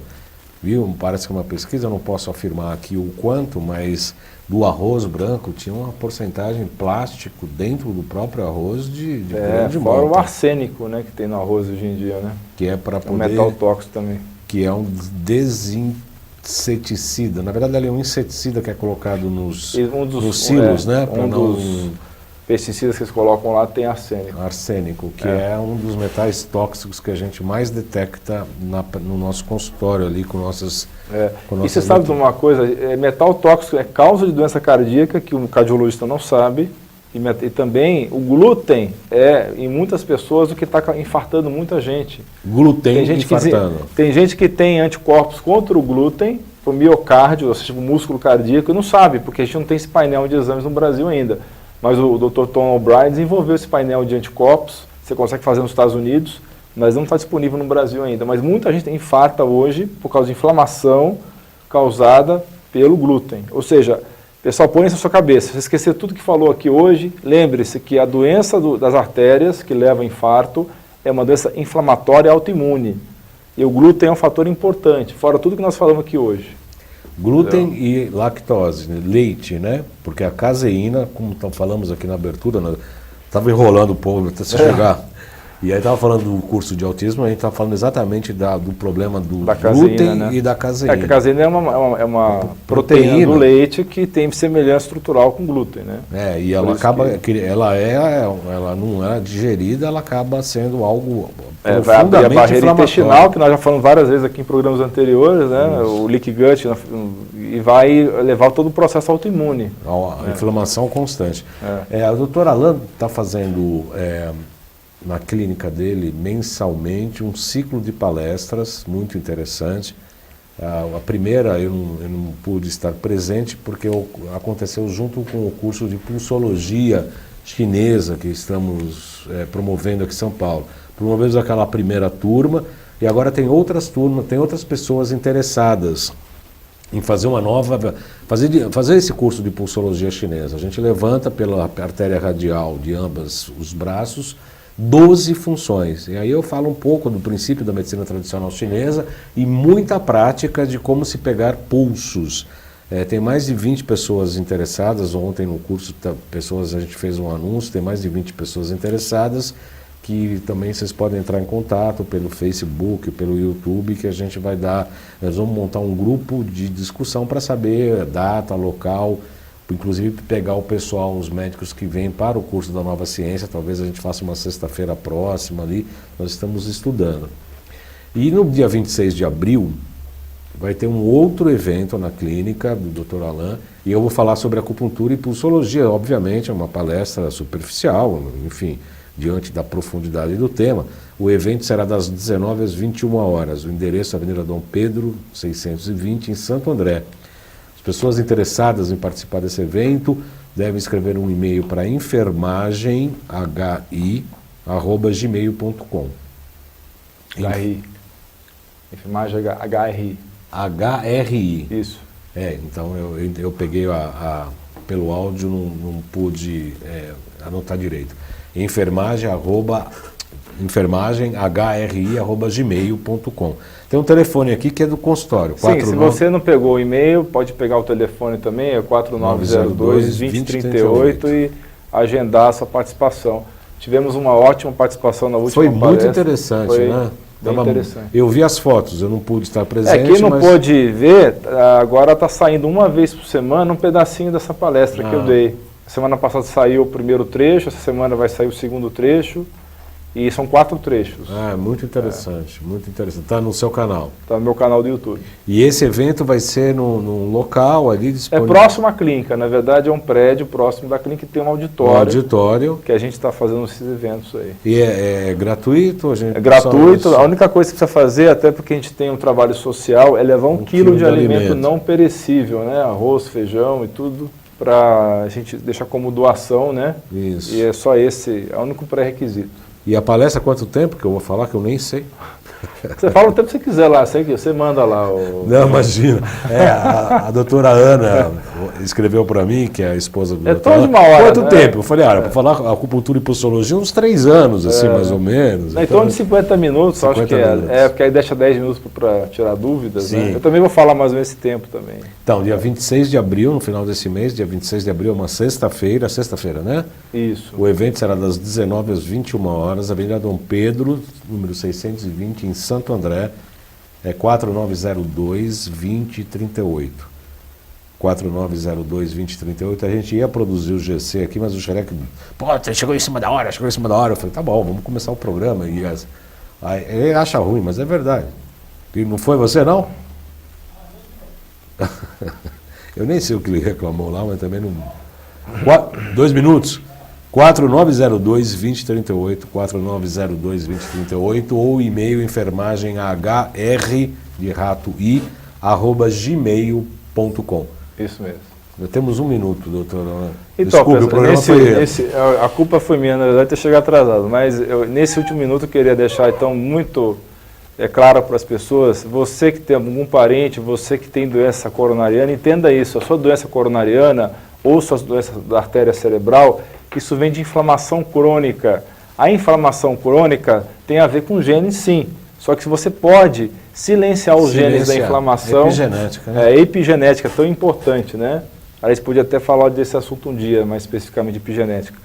B: parece que é uma pesquisa, eu não posso afirmar aqui o quanto, mas do arroz branco tinha uma porcentagem plástico dentro do próprio arroz de grande monta.
C: Fora o arsênico, né, que tem no arroz hoje em dia, né?
B: Que é para poder...
C: metal tóxico também.
B: Que é um desinseticida. Na verdade, ele é um inseticida que é colocado nos silos, né?
C: pesticidas que eles colocam lá têm arsênico.
B: Arsênico, que é um dos metais tóxicos que a gente mais detecta no nosso consultório ali com nossas...
C: E você sabe de uma coisa, metal tóxico é causa de doença cardíaca que o cardiologista não sabe, e também o glúten em muitas pessoas o que está infartando muita gente.
B: Glúten infartando.
C: Tem gente que tem anticorpos contra o glúten, o miocárdio, ou seja, o músculo cardíaco, e não sabe, porque a gente não tem esse painel de exames no Brasil ainda. Mas o Dr. Tom O'Brien desenvolveu esse painel de anticorpos, você consegue fazer nos Estados Unidos, mas não está disponível no Brasil ainda. Mas muita gente infarta hoje por causa de inflamação causada pelo glúten. Ou seja, pessoal, põe isso na sua cabeça. Se você esquecer tudo que falou aqui hoje, lembre-se que a doença das artérias que leva a infarto é uma doença inflamatória autoimune. E o glúten é um fator importante, fora tudo que nós falamos aqui hoje.
B: Glúten e lactose, leite, né? Porque a caseína, como falamos aqui na abertura, estava enrolando o povo até você chegar. E aí estava falando do curso de autismo, a gente estava falando exatamente do problema do glúten, né? E da caseína.
C: A caseína é uma proteína do leite que tem semelhança estrutural com glúten, né?
B: E ela acaba, ela não é digerida, ela acaba sendo algo
C: vai abrir a barreira intestinal, que nós já falamos várias vezes aqui em programas anteriores, né? O leaky gut, e vai levar todo o processo autoimune.
B: A inflamação constante. A doutora Alan está fazendo... na clínica dele, mensalmente, um ciclo de palestras muito interessante. A primeira eu não pude estar presente porque aconteceu junto com o curso de pulsologia chinesa que estamos promovendo aqui em São Paulo. Promovemos aquela primeira turma e agora tem outras turmas, tem outras pessoas interessadas em fazer uma nova, fazer esse curso de pulsologia chinesa. A gente levanta pela artéria radial de ambos os braços 12 funções. E aí eu falo um pouco do princípio da medicina tradicional chinesa e muita prática de como se pegar pulsos. Tem mais de 20 pessoas interessadas. Ontem no curso a gente fez um anúncio, tem mais de 20 pessoas interessadas, que também vocês podem entrar em contato pelo Facebook, pelo YouTube, que a gente vai nós vamos montar um grupo de discussão para saber data, local, inclusive pegar o pessoal, os médicos que vêm para o curso da Nova Ciência. Talvez a gente faça uma sexta-feira próxima ali, nós estamos estudando. E no dia 26 de abril vai ter um outro evento na clínica do Dr. Alan, e eu vou falar sobre acupuntura e pulsologia. Obviamente é uma palestra superficial, enfim, diante da profundidade do tema. O evento será das 19 às 21 horas, o endereço é Avenida Dom Pedro, 620, em Santo André. Pessoas interessadas em participar desse evento devem escrever um e-mail para enfermagem@gmail.com.
C: Enfermagem HRI.
B: HRI.
C: Isso.
B: Então eu peguei pelo áudio, não pude anotar direito. enfermagem@gmail.com. Tem um telefone aqui que é do consultório.
C: Sim, se você não pegou o e-mail, pode pegar o telefone também, é 4902-2038 e agendar a sua participação. Tivemos uma ótima participação na última palestra.
B: Foi muito interessante, né?
C: Bem interessante.
B: Eu vi as fotos, eu não pude estar presente.
C: Quem não pôde ver, agora está saindo uma vez por semana um pedacinho dessa palestra que eu dei. Semana passada saiu o primeiro trecho, essa semana vai sair o segundo trecho. E são 4 trechos.
B: Muito interessante, muito interessante. Está no seu canal?
C: Está no meu canal do YouTube.
B: E esse evento vai ser num local ali disponível?
C: É próximo à clínica, na verdade é um prédio próximo da clínica que tem um auditório.
B: Auditório.
C: Que a gente está fazendo esses eventos aí.
B: E é gratuito?
C: É gratuito, a única coisa que precisa fazer, até porque a gente tem um trabalho social, é levar 1 quilo de alimento não perecível, né? Arroz, feijão e tudo, para a gente deixar como doação, né?
B: Isso.
C: E é só esse, é o único pré-requisito.
B: E a palestra, quanto tempo que eu vou falar, que eu nem sei?
C: Você fala o tempo que você quiser lá, você manda lá.
B: Não, imagina. A doutora Ana escreveu para mim, que é a esposa do doutor
C: Ana. De uma hora.
B: Quanto tempo? Eu falei, para falar acupuntura e pulsologia, uns 3 anos, assim, mais ou menos.
C: Em torno de 50 minutos, 50 acho que é. Porque aí deixa 10 minutos para tirar dúvidas, né? Eu também vou falar mais ou menos esse tempo também.
B: Então, dia 26 de abril, no final desse mês, dia 26 de abril é uma sexta-feira, né?
C: Isso.
B: O evento será das 19 às 21 horas, Avenida Dom Pedro, número 620, em Santo André, 4902-2038. 4902-2038. A gente ia produzir o GC aqui, mas o Xerec, pô, você chegou em cima da hora. Eu falei, tá bom, vamos começar o programa. E aí, ele acha ruim, mas é verdade. E não foi você, não? Eu nem sei o que ele reclamou lá, mas também não... 2 minutos. 4902-2038, 4902-2038, ou e-mail enfermagem hr de rato i @gmail.com.
C: Isso mesmo.
B: Já temos 1 minuto, doutor.
C: Então,
B: desculpe, o programa foi...
C: a culpa foi minha, na verdade, ter chegado atrasado, mas nesse último minuto eu queria deixar, então, muito claro para as pessoas, você que tem algum parente, você que tem doença coronariana, entenda isso, a sua doença coronariana ou sua doença da artéria cerebral, isso vem de inflamação crônica. A inflamação crônica tem a ver com genes, sim. Só que você pode silenciar os genes da inflamação.
B: Epigenética, né?
C: Epigenética, tão importante, né? Aliás, podia até falar desse assunto um dia, mais especificamente epigenética.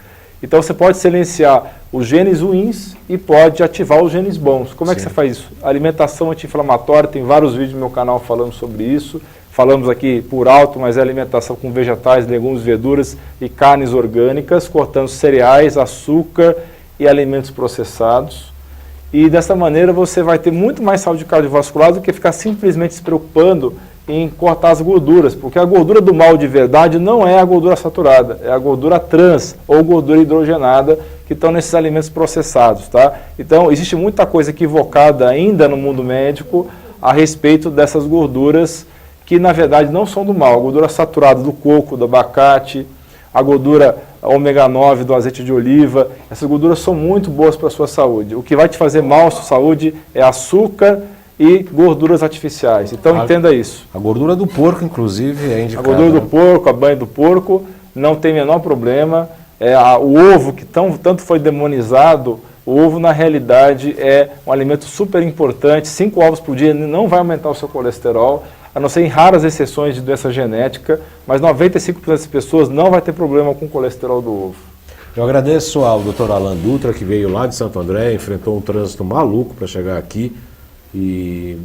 C: Então você pode silenciar os genes ruins e pode ativar os genes bons. Como é que você faz isso? Alimentação anti-inflamatória, tem vários vídeos no meu canal falando sobre isso. Falamos aqui por alto, mas é alimentação com vegetais, legumes, verduras e carnes orgânicas, cortando cereais, açúcar e alimentos processados. E dessa maneira você vai ter muito mais saúde cardiovascular do que ficar simplesmente se preocupando em cortar as gorduras, porque a gordura do mal de verdade não é a gordura saturada, é a gordura trans ou gordura hidrogenada que estão nesses alimentos processados, tá? Então, existe muita coisa equivocada ainda no mundo médico a respeito dessas gorduras que na verdade não são do mal. A gordura saturada do coco, do abacate, a gordura ômega 9 do azeite de oliva, essas gorduras são muito boas para a sua saúde. O que vai te fazer mal à sua saúde é açúcar e gorduras artificiais. Então entenda isso.
B: A gordura do porco, inclusive, é indicada.
C: A gordura do porco, a banha do porco, não tem menor problema. O ovo, que tanto foi demonizado, o ovo na realidade é um alimento super importante. 5 ovos por dia não vai aumentar o seu colesterol, a não ser em raras exceções de doença genética, mas 95% das pessoas não vai ter problema com o colesterol do ovo.
B: Eu agradeço ao Dr. Alan Dutra, que veio lá de Santo André, enfrentou um trânsito maluco para chegar aqui, e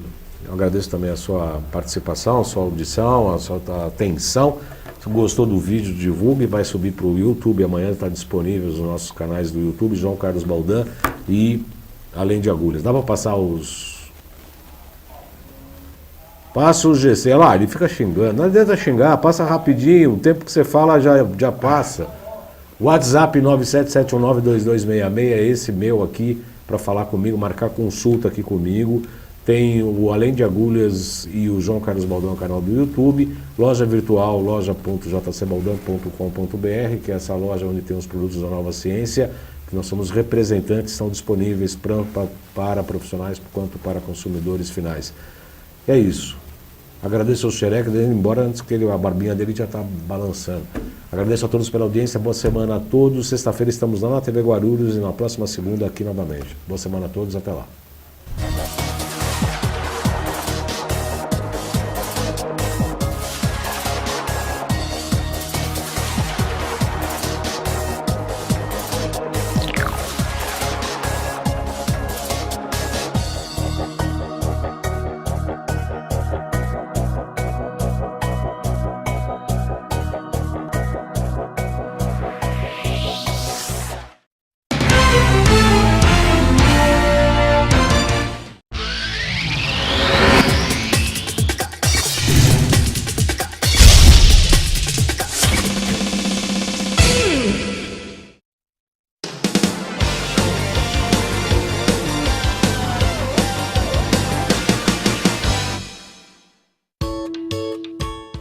B: eu agradeço também a sua participação, a sua audição, a sua atenção. Se gostou do vídeo, divulgue, vai subir para o YouTube, amanhã está disponível nos nossos canais do YouTube, João Carlos Baldan e Além de Agulhas. Dá para passar os... Passa o GC, olha lá, ele fica xingando, não adianta xingar, passa rapidinho, o tempo que você fala já passa. WhatsApp 977192266 é esse meu aqui, para falar comigo, marcar consulta aqui comigo. Tem o Além de Agulhas e o João Carlos Baldan, canal do YouTube. Loja virtual, loja.jcbaldan.com.br, que é essa loja onde tem os produtos da Nova Ciência, que nós somos representantes, estão disponíveis para profissionais quanto para consumidores finais. É isso. Agradeço ao Xerec, embora antes que a barbinha dele já está balançando. Agradeço a todos pela audiência, boa semana a todos. Sexta-feira estamos lá na TV Guarulhos e na próxima segunda aqui novamente. Boa semana a todos, até lá.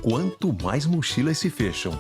A: Quanto mais mochilas se fecham,